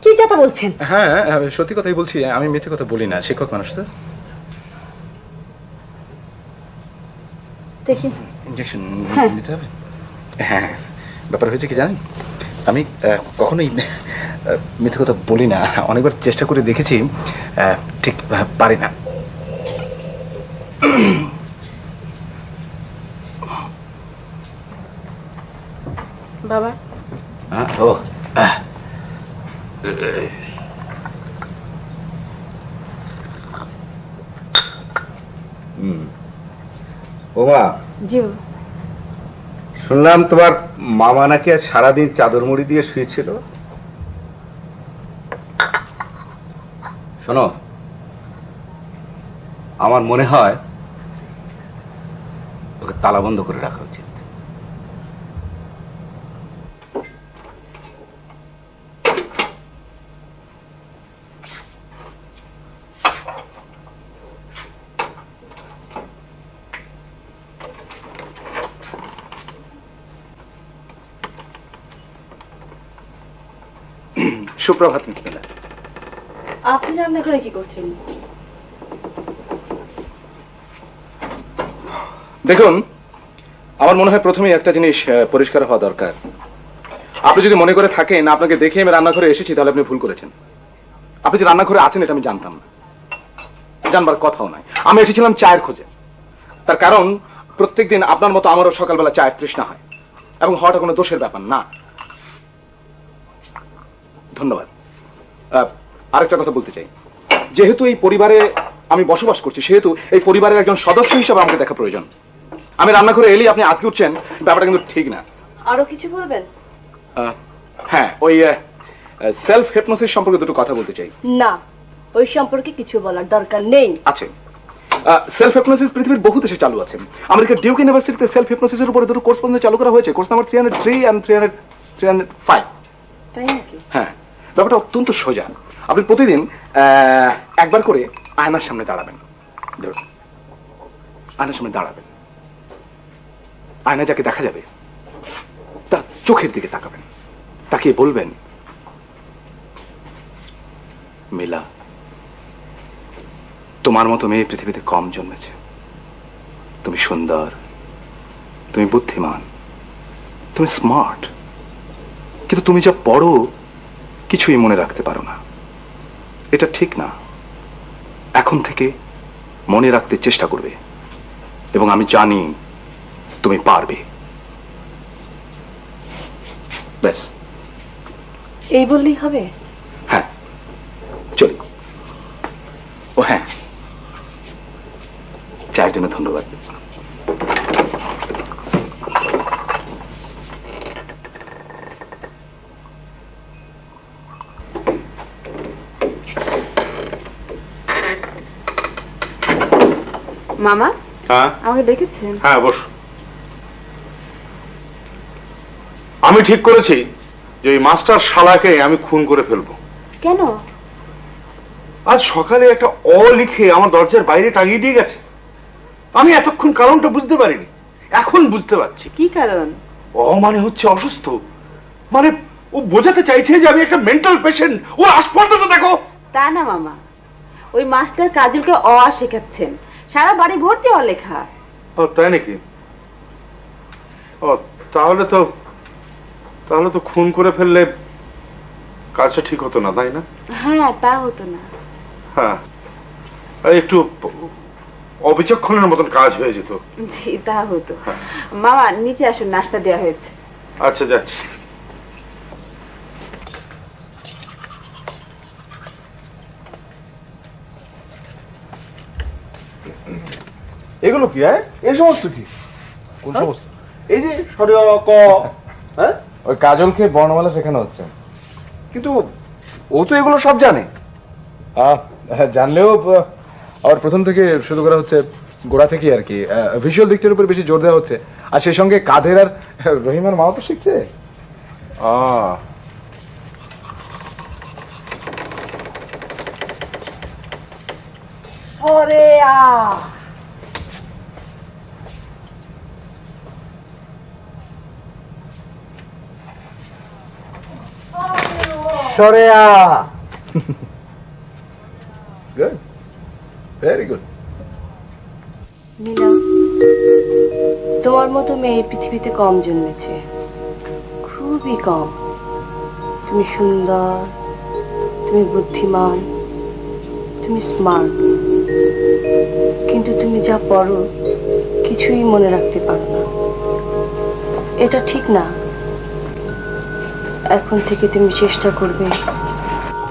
কি কথা বলছেন? হ্যাঁ, সত্যি কথাই বলছি, আমি মিথ্যে কথা বলি না, শিক্ষক মানুষ তো। দেখি। ইঞ্জেকশন নিতে হবে। হ্যাঁ, ব্যাপার হয়েছে কি জানেন, আমি কখনোই মিথ্যে কথা বলি না, অনেকবার চেষ্টা করে দেখেছি, ঠিক পারি না। বাবা, ও ওমা, জি। শুনলাম তোমার মামা নাকি আজ সারাদিন চাদর মুড়ি দিয়ে শুয়েছিল। শোনো, আমার মনে হয় ওকে তালা বন্ধ করে রাখা উচিত। সুপ্রভাত মিস মিলার। আপনি রান্না করে কি করছেন? দেখুন, আমার মনে হয় প্রথমেই একটা জিনিস পরিষ্কার হওয়া দরকার। আপনি যদি মনে করে থাকেন আপনাকে দেখে আমি রান্নাঘরে এসেছি, তাহলে আপনি ভুল করেছেন। আপনি যে রান্নাঘরে আছেন এটা আমি জানতাম না, জানবার কথাও নাই। আমি এসেছিলাম চায়ের খোঁজে। তার কারণ প্রত্যেকদিন আপনার মতো আমারও সকালবেলা চায়ের তৃষ্ণা হয়, এবং হওয়াটা কোনো দোষের ব্যাপার না। ধন্যবাদ। আরেকটা কথা বলতে চাই, যেহেতু এই পরিবারে আমি বসবাস করছি, সেহেতু এই পরিবারের একজন সদস্য হিসেবে আমাকে দেখা প্রয়োজন। আমি রান্নাঘরে এলেই আপনি আজকে উঠছেন, ব্যাপারটা কিন্তু ঠিক না। আরো কিছু বলবেন? হ্যাঁ, ওই সেলফ হিপনোসিস সম্পর্কে দুটো কথা বলতে চাই। না, ওই সম্পর্কে কিছু বলার দরকার নেই। আছে। সেলফ হিপনোসিস পৃথিবীর বহু দেশে চালু আছে। আমেরিকার ডিউক ইউনিভার্সিটিতে সেলফ হিপনোসিসের উপরে দুটো কোর্স পর্যন্ত চালু করা হয়েছে। Course number 303 and 305। তাই নাকি? হ্যাঁ, ব্যাপারটা অত্যন্ত সোজা। আপনি প্রতিদিন একবার করে আয়নার সামনে দাঁড়াবেন। ধরুন, আয়নার সামনে দাঁড়াবেন, আয়না যাকে দেখা যাবে তার চোখের দিকে তাকাবেন, তাকিয়ে বলবেন, মিলা, তোমার মতো মেয়ে পৃথিবীতে কম জন্মেছে। তুমি সুন্দর, তুমি বুদ্ধিমান, তুমি স্মার্ট, কিন্তু তুমি যা পড়ো কিছুই মনে রাখতে পারো না। এটা ঠিক না। এখন থেকে মনে রাখতে চেষ্টা করবে, এবং আমি জানি তুমি পারবে। ব্যাস, এই বললেই হবে? হ্যাঁ, চলি। ও হ্যাঁ, চায়ের জন্য ধন্যবাদ। মামা, হ্যাঁ আমাকে ডেকেছেন? হ্যাঁ, বস। আমি ঠিক করেছি যে ওই মাস্টার শালাকে আমি খুন করে ফেলবো। কেন? আজ সকালে একটা অ লিখে আমার দরজার বাইরে টাঙিয়ে দিয়ে গেছে। আমি এতক্ষণ কারণটা বুঝতে পারিনি, এখন বুঝতে পারছি। কি কারণ? অ মানে হচ্ছে অসুস্থ, মানে ও বোঝাতে চাইছে যে আমি একটা মেন্টাল পেশেন্ট। ওর আসপর্দাটা দেখো। তা না মামা, ওই মাস্টার কাজলকে অ আ শেখাচ্ছেন। সারা বাড়ি ভর্তি অলেখা। ও তাই নাকি? ও তাহলে তো খুন করে ফেললে কাজটা ঠিক হতো না, তাই না? হ্যাঁ, তা হতো না। হ্যাঁ, আর একটু অবিচক্ষণের মতন কাজ হয়ে যেত। জি, তা হতো। মামা, নিচে আসুন, নাস্তা দেওয়া হয়েছে। আচ্ছা, যাচ্ছি। এগুলো কি? এই সমস্ত কি? কোন সমস্ত? এই যে সরে ক, হ্যাঁ, ওই কাজলকে বর্ণমালা শেখানো হচ্ছে। কিন্তু ও তো এগুলো সব জানে। জানলেও আবার প্রথম থেকে শুরু করা হচ্ছে, গোড়া থেকে আর কি। ভিজুয়াল দিকটার উপর বেশি জোর দেওয়া হচ্ছে, আর সেই সঙ্গে কাদের আর রহিমার মাও তো শিখছে। সরে আ। সরে আ। Good, very good. মিলা, তোমার মতো মেয়ে পৃথিবীতে কম জন্মেছে, খুবই কম। তুমি সুন্দর, তুমি বুদ্ধিমান, তুমি স্মার্ট, কিন্তু তুমি যা পড়ো কিছুই মনে রাখতে পারো না। এটা ঠিক না। এখন থেকে তুমি চেষ্টা করবে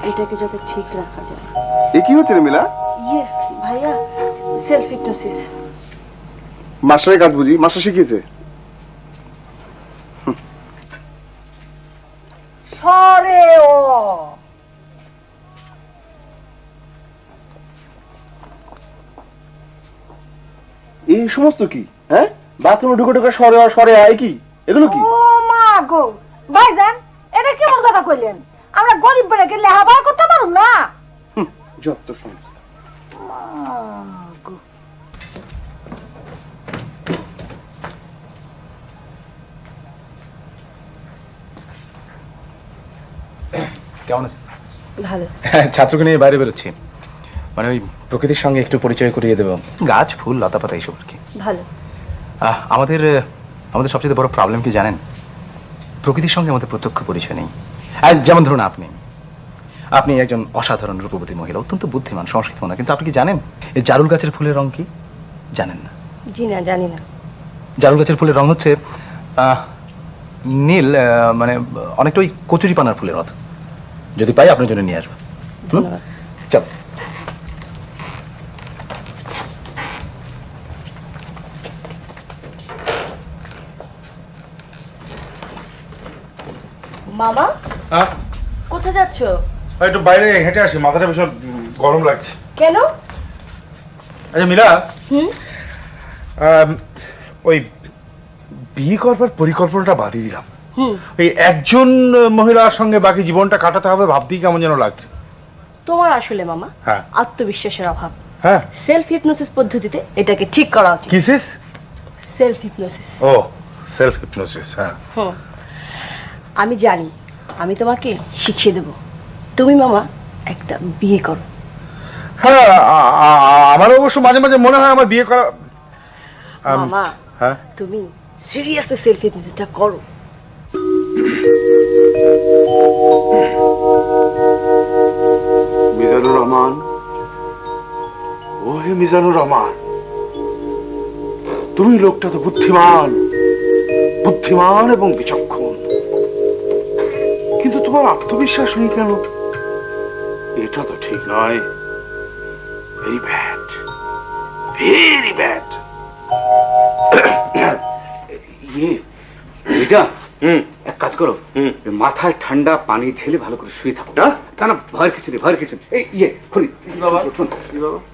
এটাকে যাতে ঠিক রাখা যায়। এ কি হচ্ছে রে মিলা? ইয়ে ভাইয়া, সেলফ হিপনোসিস। মাস্টারের কাজ বুঝি? মাস্টার শিখিয়েছে? সরে ও। এই সমস্ত কি? হ্যাঁ, বাথরুমে ঢুকে ঢুকে সরে আ সরে আয় কি? এগুলো কি? ও মা গো, ভাইজান এটা কেমন কথা কইলেন? আমরা গরিব বেড়াকে লেহাপড়া করতে পারুম না? যত সমস্ত। কেমন আছে? ভালো। ছাত্রকে নিয়ে বাইরে বেরোচ্ছি, মানে ওই প্রকৃতির সঙ্গে একটু পরিচয় করিয়ে দেবো, গাছ ফুল লতা পাতা এইসব আর কি। ভালো। আমাদের আমাদের সবচেয়ে বড় প্রবলেম কি জানেন? প্রকৃতির সঙ্গে আমাদের প্রত্যক্ষ পরিচয় নেই। আর যেমন ধরুন, আপনি একজন অসাধারণ রূপবতী মহিলা, অত্যন্ত বুদ্ধিমান, সংস্কৃত মনা, কিন্তু আপনি কি জানেন এই জারুল গাছের ফুলের রং কি? জানেন না? জি না, জানি না। জারুল গাছের ফুলের রং হচ্ছে নীল, মানে অনেকটা ওই কচুরিপানার ফুলের মতো। যদি পাই আপনার জন্য নিয়ে আসবো। ধন্যবাদ। চল। মামা, কোথায় যাচ্ছ? একটু বাইরে হেঁটে আসি, মাথাটা ভীষণ গরম লাগছে। কেন? আচ্ছা মিলা, হুম? ওই বিয়ে করবার পরিকল্পনাটা বাদিয়ে দিলাম। এই একজন মহিলার সঙ্গে বাকি জীবনটা কাটাতে হবে ভাবতেই কেমন যেন লাগছে। তোমার আসলে মামা হ্যাঁ। আত্মবিশ্বাসের অভাব। হ্যাঁ, সেলফ হিপনোসিস পদ্ধতিতে এটাকে ঠিক করা উচিত। কিসেস? Self hypnosis. ও, সেলফ হিপনোসিস। হ্যাঁ, আমি জানি, আমি তোমাকে শিখিয়ে দেব। তুমি মামা একটা বিয়ে করো। হ্যাঁ, আমার অবশ্য মাঝে মাঝে মনে হয় আমার বিয়ে করা। মামা হ্যাঁ, তুমি সিরিয়াসলি সেলফ হিপনোসিসটা করো। মিজানুর রহমান, ও হে মিজানুর রহমান, তুমি লোকটা তো বুদ্ধিমান, বুদ্ধিমান এবং বিচক্ষণ, কিন্তু তোমার আত্মবিশ্বাস নেই কেন? এটা তো ঠিক নয়। Very bad, very bad. ইয়ে মিজান, এক কাজ করো, মাথায় ঠান্ডা পানি ঢেলে ভালো করে শুয়ে থাকো। না না, ভয়ের কিছু নেই, ভয়ের কিছু নেই। এই ইয়ে ফরিদ, শোন,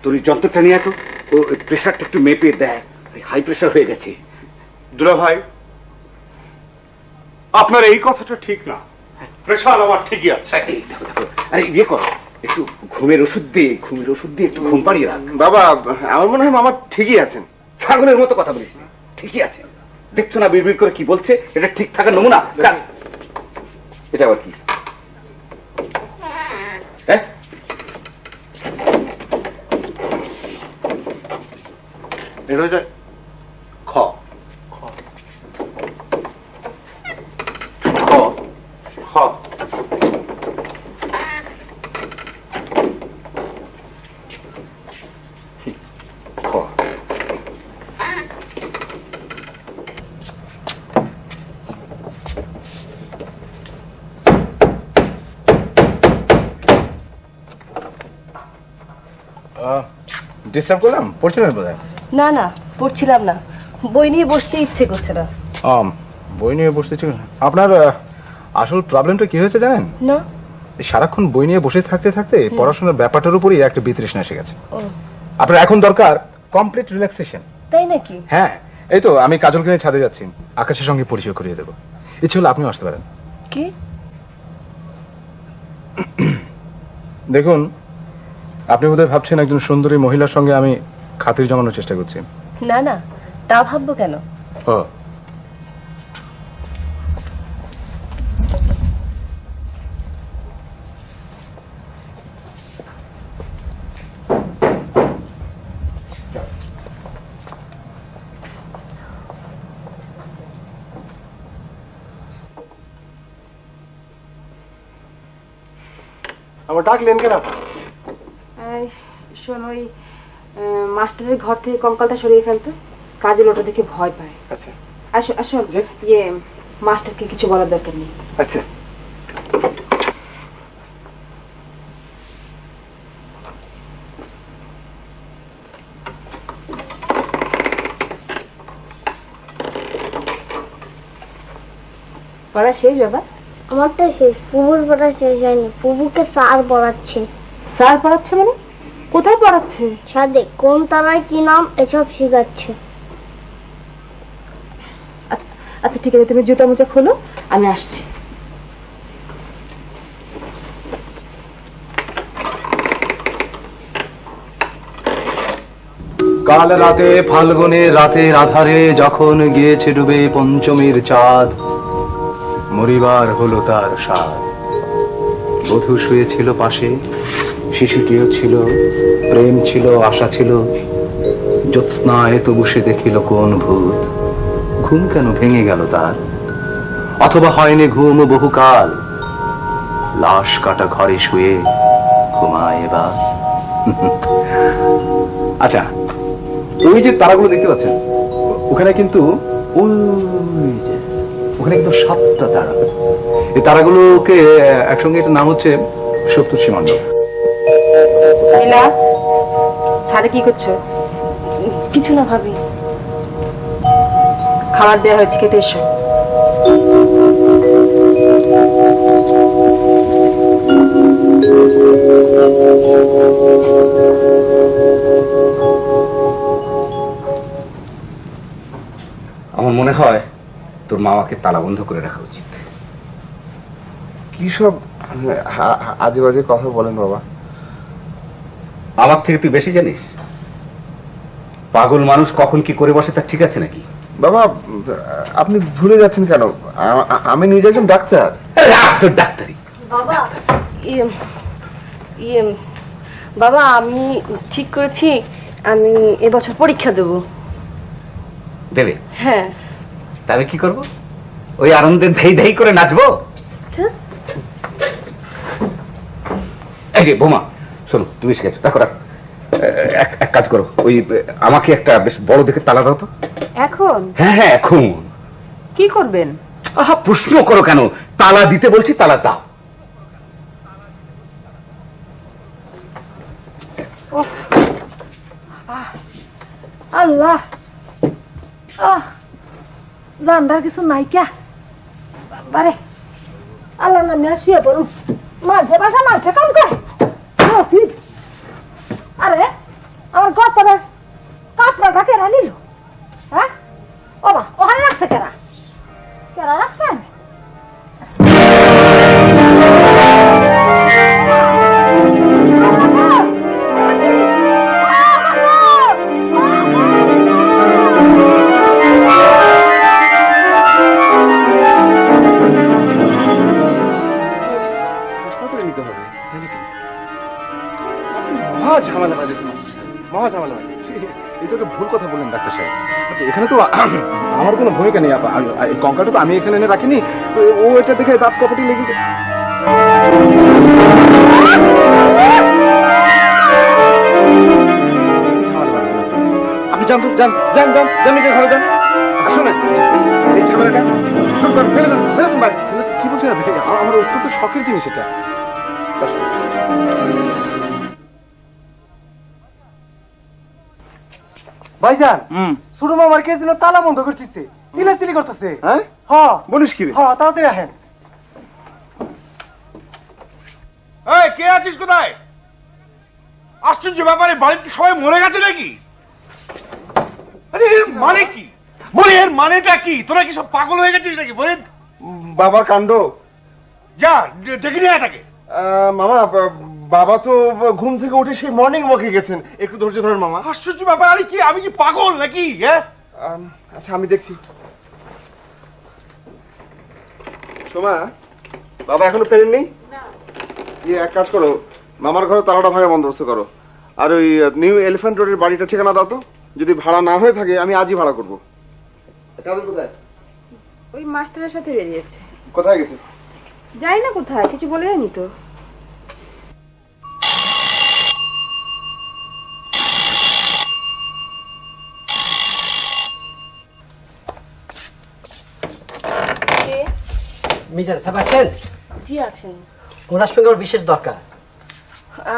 তোর এই যন্ত্রটা নিয়ে তো ও প্রেশারটা একটু মেপে দেয়, হাই প্রেশার হয়ে গেছে। দুলা ভাই, আপনার এই কথাটা ঠিক না। প্রেশার আমার ঠিকই আছে। এই দেখো দেখো, আরে ইয়ে কর, একটু ঘুমের ওষুধ দিয়ে, ঘুমের ওষুধ দিয়ে একটু ঘুম পাড়িয়ে রাখ। বাবা, আমার মনে হয় মামা ঠিকই আছেন। ছাগলের মতো কথা বলিস না, ঠিকই আছে। দেখছো না বিড়বিড় করে কি বলছে? এটা ঠিক থাকার নমুনা। এটা আবার কি? হ্যাঁ, এটা হচ্ছে খ খ খ। খ। ডিস্টার্ব করলাম? পড়ছিলেন বোধ হয়। না না, পড়ছিলাম না, বই নিয়ে বসতে ইচ্ছে করছে না। বই নিয়ে বসতেছিলেন? আপনার আসল প্রবলেমটা কি হয়েছে জানেন? না। এই সারাক্ষণ বই নিয়ে বসে থাকতে থাকতে পড়াশোনার ব্যাপারটার উপরই একটা বিতৃষ্ণা এসে গেছে। ও, আপনার এখন দরকার কমপ্লিট রিল্যাক্সেশন। তাই নাকি? হ্যাঁ, এই তো আমি কাজলকে নিয়ে ছাদে যাচ্ছি, আকাশের সঙ্গে পরিচয় করিয়ে দেবো। ইচ্ছে হলে আপনিও আসতে পারেন। কি? দেখুন, আপনি বোধহয় ভাবছেন একজন সুন্দরী মহিলার সঙ্গে আমি খাতির জমানোর চেষ্টা করছি। না না, তা ভাববো কেন? ও, আমার ডাকলেন কেন? শোন, ওই মাস্টারের ঘর থেকে কঙ্কালটা সরিয়ে ফেলতো, কাজের ওটা দেখে ভয় পায়। আচ্ছা আসো আসো, ইয়ে মাস্টারকে কিছু বলার দরকার নেই। আচ্ছা। পড়া শেষ বাবা? আমারটা শেষ, পুবুর পড়া শেষ হয়নি। পুবুকে স্যার পড়াচ্ছে। স্যার পড়াচ্ছে মানে? কোথায় পড়াচ্ছে? ছাদে কোন তারায় কি নাম এসব শিখাচ্ছে। আচ্ছা ঠিক আছে, তুমি জুতা মোজা খোলো, আমি আসছি। কাল রাতে ফাল্গুনের রাতের আধারে যখন গিয়েছে ডুবে পঞ্চমীর চাঁদ, মরিবার হলো তার স্বাদ। বধূ শুয়েছিল পাশে, শিশুটিও ছিল, প্রেম ছিল, আশা ছিল। জ্যোৎস্নায় তবু সে দেখিল কোন ভূত, ঘুম কেন ভেঙে গেল তার? অথবা হয়নি ঘুম বহুকাল, লাশ কাটা ঘরে শুয়ে ঘুমায় এবার। আচ্ছা, ওই যে তারাগুলো দেখতে পাচ্ছেন, ওখানে কিন্তু ওই যে ওখানে কিন্তু 7টা তারা। এই তারাগুলোকে একসঙ্গে একটা নাম হচ্ছে সপ্তর্ষি মণ্ডল। ছাদে কি করছো? কিছু না ভাবি। খাবার দেওয়া হয়েছে, খেতে এসো। আমার মনে হয় তোর মামাকে তালা বন্ধ করে রাখা উচিত। কি সব আজে বাজে কথা বলেন বাবা? আমার থেকে তুই বেশি জানিস? পাগল মানুষ কখন কি করে বসে তার ঠিক আছে নাকি? বাবা আপনি ভুলে যাচ্ছেন কেন? আমি নিজে একজন ডাক্তার। রাখ তোর ডাক্তারি। বাবা বাবা আমি ঠিক করেছি আমি এবছর পরীক্ষা দেব। দেবে? হ্যাঁ। তাহলে কি করব? ওই আনন্দে ধাই ধাই করে নাচবো? এই যে বোমা, শোনো, তুমি এসে গেছো, দেখো রাখো। এক কাজ করো, ওই আমাকে একটা বেশ বড় দেখে তালা দাও তো। এখন হ্যাঁ হ্যাঁ এখন। কি করবেন? আহা, প্রশ্ন করো কেন? তালা দিতে বলছি, তালা দাও। আল্লাহ, জানবার কিছু নাই কে বারে। আল্লাহ নাম নিয়ে শুয়ে পড়ুন। মারছে বাসা মারছে কাম করে। আরে আমার গতরের কাপড়টা কেনা নিল? হ্যাঁ ও বা ওখানে রাখছে কেনা? কেনা রাখছেন? মহা ঝামেলা বাজেছে মাস্টার সাহেব, মহা ঝামেলা বাজেছে। এই তো একটা ভুল কথা বললেন ডাক্তার সাহেব। এখানে তো আমার কোনো ভূমিকা নেই। এই কঙ্কালটা তো আমি এখানে এনে রাখিনি। ও এটা দেখে দাঁত কপাটি লেগে আপনি যান তো, যান যান যান যান, নিজের ঘরে যান। আসুন এই ঝামেলাটা দূর করেন, ফেলে দেন, ফেলে দেন ভাই। কি বলছেন আপনি? আমার অত্যন্ত শখের জিনিস এটা। ভাইজান, ছোট মামার কে যেন তালা বন্ধ করতেছে, চিলাচিলি করতেছে। হ্যাঁ হ্যাঁ বলিস কি রে? হ্যাঁ, তাড়াতাড়ি আসেন। এই কে আছিস কোথায়? আশ্চর্য ব্যাপারে, বাড়িতে সবাই মরে গেছে নাকি? আরে এর মানে কি? বলে এর মানেটা কি? তোরা কি সব পাগল হয়ে গেছিস নাকি? বলেন। বাবার কাণ্ড। যা ডেকে নিয়ে আয় তাকে। মামা, বাবা তো ঘুম থেকে উঠে সেই মর্নিং ওয়াকে গেছেন। একটু ধৈর্য ধরেন মামা। আশ্চর্য ব্যাপার। আরে কি, আমি কি পাগল নাকি? হ্যাঁ আচ্ছা আমি দেখছি। সোমা, বাবা এখনো ফেরেননি? এক কাজ করো, মামার ঘরে তালাটা ভাঙা বন্দোবস্ত করো। আর ওই নিউ এলিফ্যান্ট রোডের বাড়িটা ঠিকানা দাও তো। যদি ভাড়া না হয়ে থাকে আমি আজই ভাড়া করবো। কোথায়? ওই মাস্টারের সাথে বেরিয়েছে। কোথায় গেছে? যাই না কোথায়, কিছু বলে যায়নি তো। মিজান সাহেব আছেন? জি আছেন। ওনার সঙ্গে আমার বিশেষ দরকার।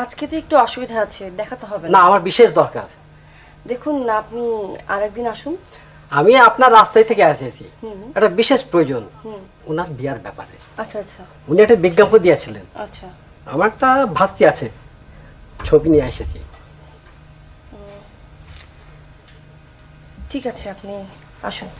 আজকে তো একটু অসুবিধা আছে, দেখাতে হবে না, আমার বিশেষ দরকার। দেখুন আপনি আরেকদিন আসুন। আমি আপনার রাস্তায় থেকে এসেছি, একটা বিশেষ প্রয়োজন ওনার বিয়ার ব্যাপারে। আচ্ছা আচ্ছা উনি একটা বিজ্ঞাপন দিয়েছিলেন। আচ্ছা। আমার একটা ভাস্তি আছে, ছবি নিয়ে এসেছি। ঠিক আছে, আপনি আসুন।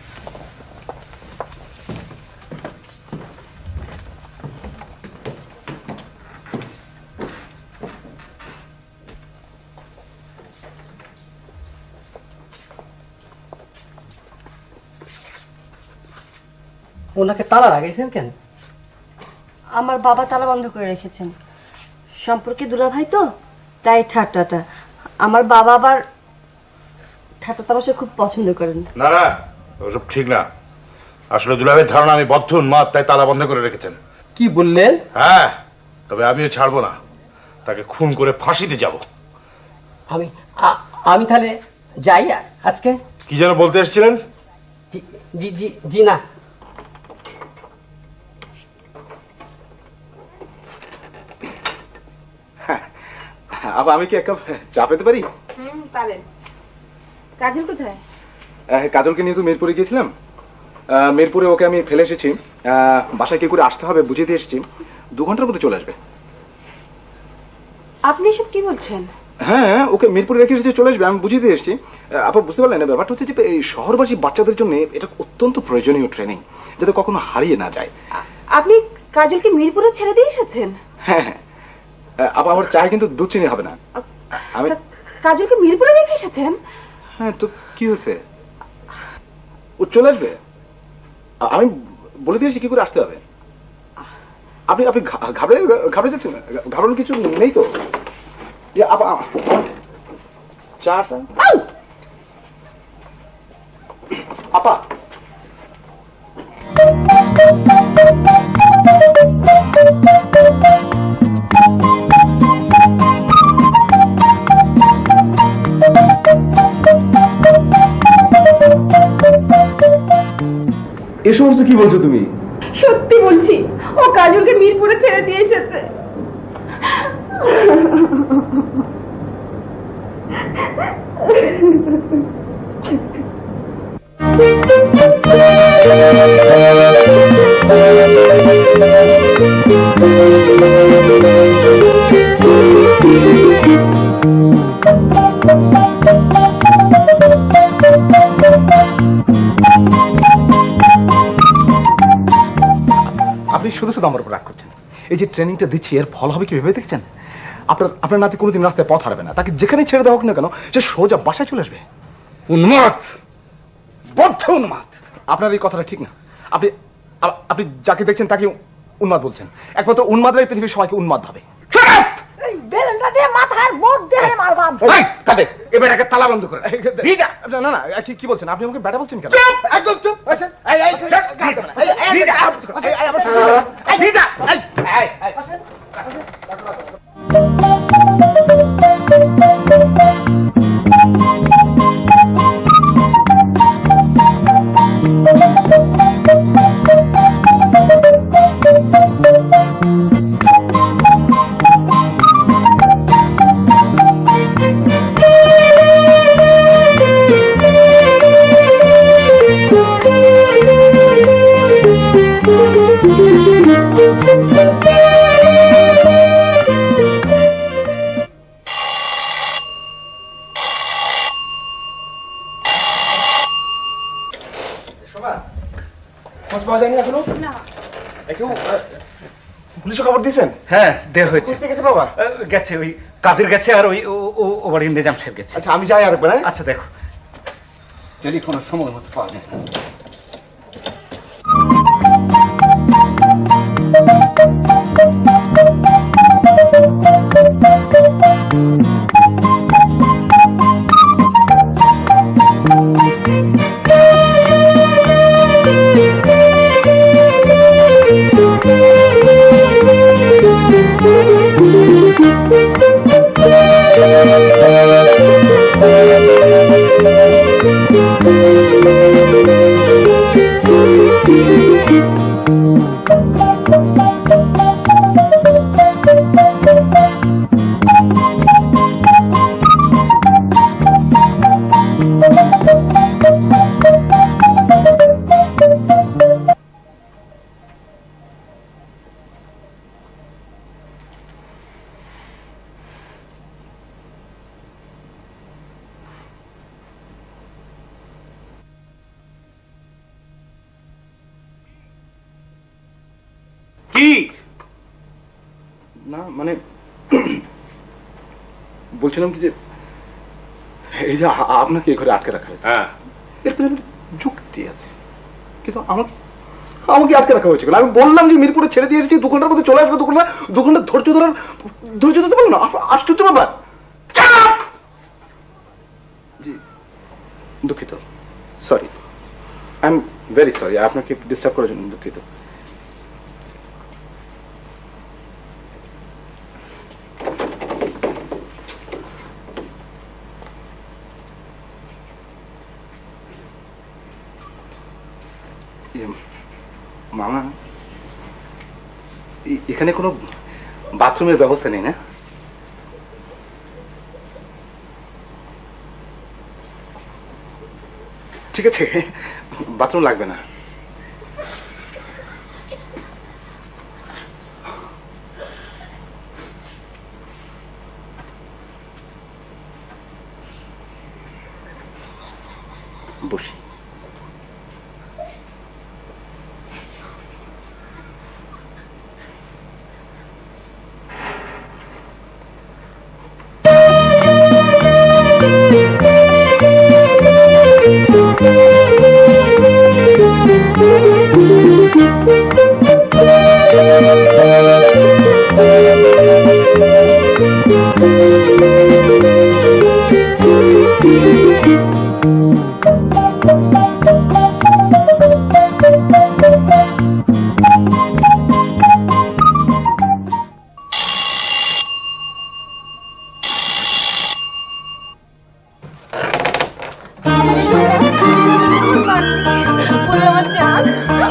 ওনাকে তালা লাগাইছেন কেন? আমার বাবা তালা বন্ধ করে রেখেছেন। সম্পর্কে দুলাভাই তো, তাই ঠাট্টাটা। আমার বাবা আবার ঠাট্টা তামাশা খুব পছন্দ করেন। না না, ওসব ঠিক না। আসলে দুলাভের ধারণা আমি বদ্ধ উন্মাদ, তাই তালা বন্ধ করে রেখেছেন। কি বললেন? হ্যাঁ, তবে আমিও ছাড়বো না, তাকে খুন করে ফাঁসিতে যাব। আমি তাহলে যাই আজকে। কি যেন বলতে এসেছিলেন? জি জি জি না, আবার আমি কি এক কাপ চা পেতে পারি? পারেন। কাজল কোথায়? কাজলকে নিয়ে তো মিরপুরে গিয়েছিলাম। মিরপুরে ওকে আমি ফেলে এসেছি। বাসায় কি করে আসতে হবে বুঝিয়ে দিয়ে এসেছি। 2 ঘন্টার মধ্যে চলে আসবে। আপনি এসব কি বলছেন? হ্যাঁ, ওকে মিরপুরে রেখে এসেছে, চলে আসবে, আমি বুঝিয়ে দিয়ে এসেছি। আপা বুঝতে পারলেন, ব্যাপারটা হচ্ছে যে এই শহরবাসী বাচ্চাদের জন্য এটা অত্যন্ত প্রয়োজনীয় ট্রেনিং, যাতে কখনো হারিয়ে না যায়। আপনি কাজলকে মিরপুরে ছেড়ে দিয়ে এসেছেন? হ্যাঁ হ্যাঁ, আপা আমার চাই কিন্তু দুধ চিনি হবে না। আমি কাজলকে মিরপুরে রেখে এসেছেন? হ্যাঁ, তো কি হচ্ছে, ও চলে আসবে। আমি বলে দিয়েছি কি করে আসতে হবে। আপনি আপনি ঘাবড়ে যাচ্ছেন, ঘাবড়ানোর কিছু নেই তো। যে আপা চাটা আপা এ সমস্ত কি বলছো তুমি? সত্যি বলছি, ও কাজলকে মিরপুরে ছেড়ে দিয়ে এসেছে। আপনি শুধু শুধু আমার উপর রাগ করছেন। এই যে ট্রেনিংটা দিচ্ছি, এর ফল হবে কি ভেবে দেখছেন? আপনার নাতি কোনোদিন রাস্তায় পথ হারাবে না। তাকে যেখানে ছেড়ে দেওয়া হোক না কেন, সে সোজা বাসায় চলে আসবে। উন্মাদ, বদ্ধ উন্মাদ। আপনার এই কথাটা ঠিক না। আপনি যাকে দেখছেন তাকে উন্মাদ বলছেন। একমাত্র উন্মাদরাই পৃথিবীর সবাইকে উন্মাদ ভাবে। এই বেলনটা দিয়ে মাথার মধ্যে মারবাম। এবারে তালা বন্ধ করে না না না, কি বলছেন আপনি? আমাকে ব্যাটা বলছেন কেন? একদম চুপ। খোঁজ পাওয়া যায়নি এখনো? না। কেউ পুলিশে খবর দিয়েছেন? হ্যাঁ, দেওয়া হয়েছে। বুঝতে গেছে বাবা? গেছে, ওই কাদের গেছে, আর ওই ও বাড়ির নিজাম সাহেব গেছে। আচ্ছা, আমি যাই আরেকবার। হ্যাঁ, আচ্ছা দেখো, টেলিফোনের সময় মতো পাওয়া যায় না। কি না মানে বলছিলাম কি যে এই যে আপনাকে এই ঘরে আটকে রাখা হয়েছে, হ্যাঁ, এর পেছনে যুক্তি আছে, কিন্তু আমাকে আটকে রাখা হয়েছে। আমি বললাম যে মিরপুরে ছেড়ে দিয়ে এসেছি, 2 ঘন্টার মধ্যে চলে আসবে। 2 ঘন্টা ধৈর্য ধরতে পারলো না। আশ্চর্য ব্যাপার। জি দুঃখিত, sorry, I am very sorry, আপনাকে ডিস্টার্ব করার জন্য দুঃখিত। মামা, এখানে কোনো বাথরুমের ব্যবস্থা নেই না? ঠিক আছে, বাথরুম লাগবে না। বসি।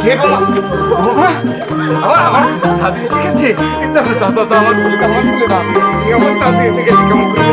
কে বাবা? বাবা, আমার দাদি এসে গেছে। দাদা আমার বলে না, আমার দাদি এসে গেছে, কেমন করে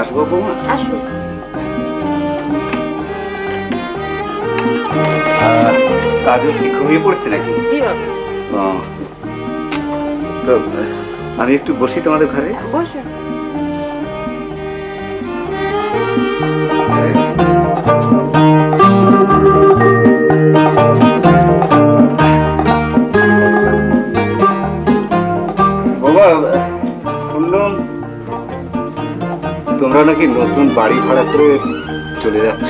আসবো বৌমা? আসবো। কাজও কি ঘুমিয়ে পড়ছে নাকি? জি বাবা। তো আমি একটু বসি তোমাদের ঘরে। বসো। বাবা, শুনলাম তোমরা নাকি নতুন বাড়ি ভাড়া করে চলে যাচ্ছ।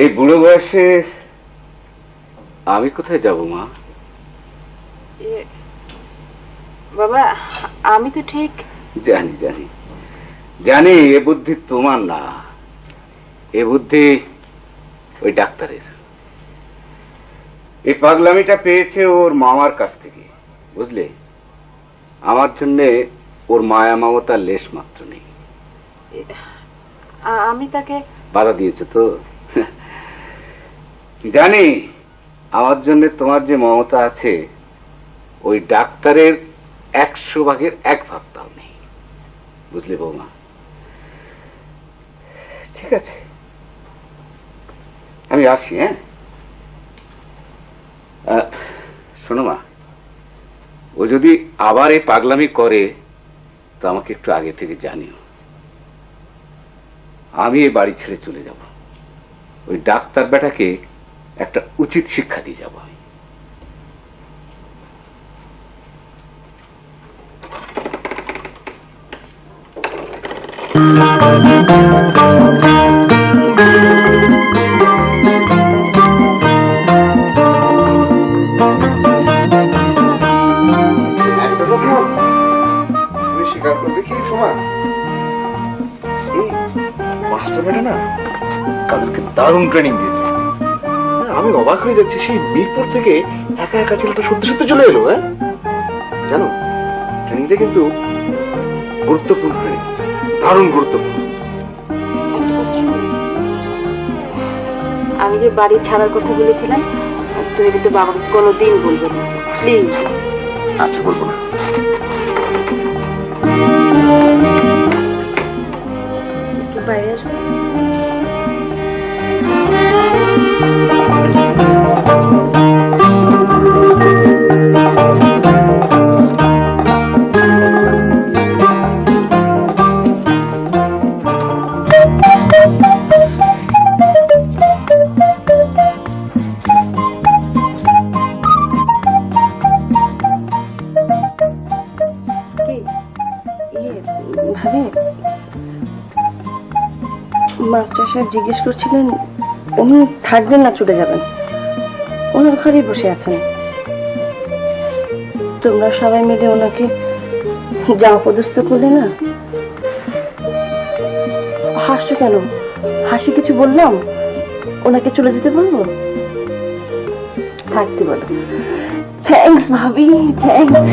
এই বুড়ো বয়সে আমি কোথায় যাব মা? বাবা, আমি তো ঠিক জানি জানি জানি, এ বুদ্ধি তোমার না, এ বুদ্ধি ওই ডাক্তারের। এই পাগলামিটা পেয়েছে ওর মামার কাছ থেকে, বুঝলে? আমার জন্য ওর মায়া মমতার লেশ মাত্র নেই। আমি তাকে বাধা দিয়েছে তো? জানি আমার জন্য তোমার যে মমতা আছে ওই ডাক্তারের 100 ভাগের 1 ভাগ তাও নেই, বুঝলে বৌমা? ঠিক আছে, আমি আসি। হ্যাঁ, শোনো মা, ও যদি আবার এই পাগলামি করে তো আমাকে একটু আগে থেকে জানিও। আমি এই বাড়ি ছেড়ে চলে যাব, ওই ডাক্তার বেটাকে একটা উচিত শিক্ষা দিয়ে যাব আমি। একটা কথা তুমি স্বীকার করবে কি সময়, এই মাস্টার বেটা না তাদেরকে দারুণ ট্রেনিং দিয়েছে। আমি অবাক হয়ে যাচ্ছি, সেই মিরপুর থেকে একা একা ছেলেটা সত্যি সত্যি চলে এলো। হ্যাঁ, জানো ট্রেনিংটা কিন্তু গুরুত্বপূর্ণ ট্রেনিং, দারুণ গুরুত্বপূর্ণ। আমি যে বাড়ি ছাড়ার কথা বলেছিলাম, তুমি কিন্তু বাবাকে কোনোদিন বলবে না, প্লিজ। আচ্ছা, বলবো না। একটু বাইরে আসো। ভাবি, মাস্টার সাহেব জিজ্ঞেস করছিলেন উনি থাকবেন না চলে যাবেন, ওনার ঘরেই বসে আছেন। তোমরা সবাই মিলে ওনাকে যা অপদস্থ করলে না। হাসছো কেন? হাসি কিছু বললাম? ওনাকে চলে যেতে বলবো? থাকতে বলো। থ্যাঙ্কস ভাবি, থ্যাঙ্কস।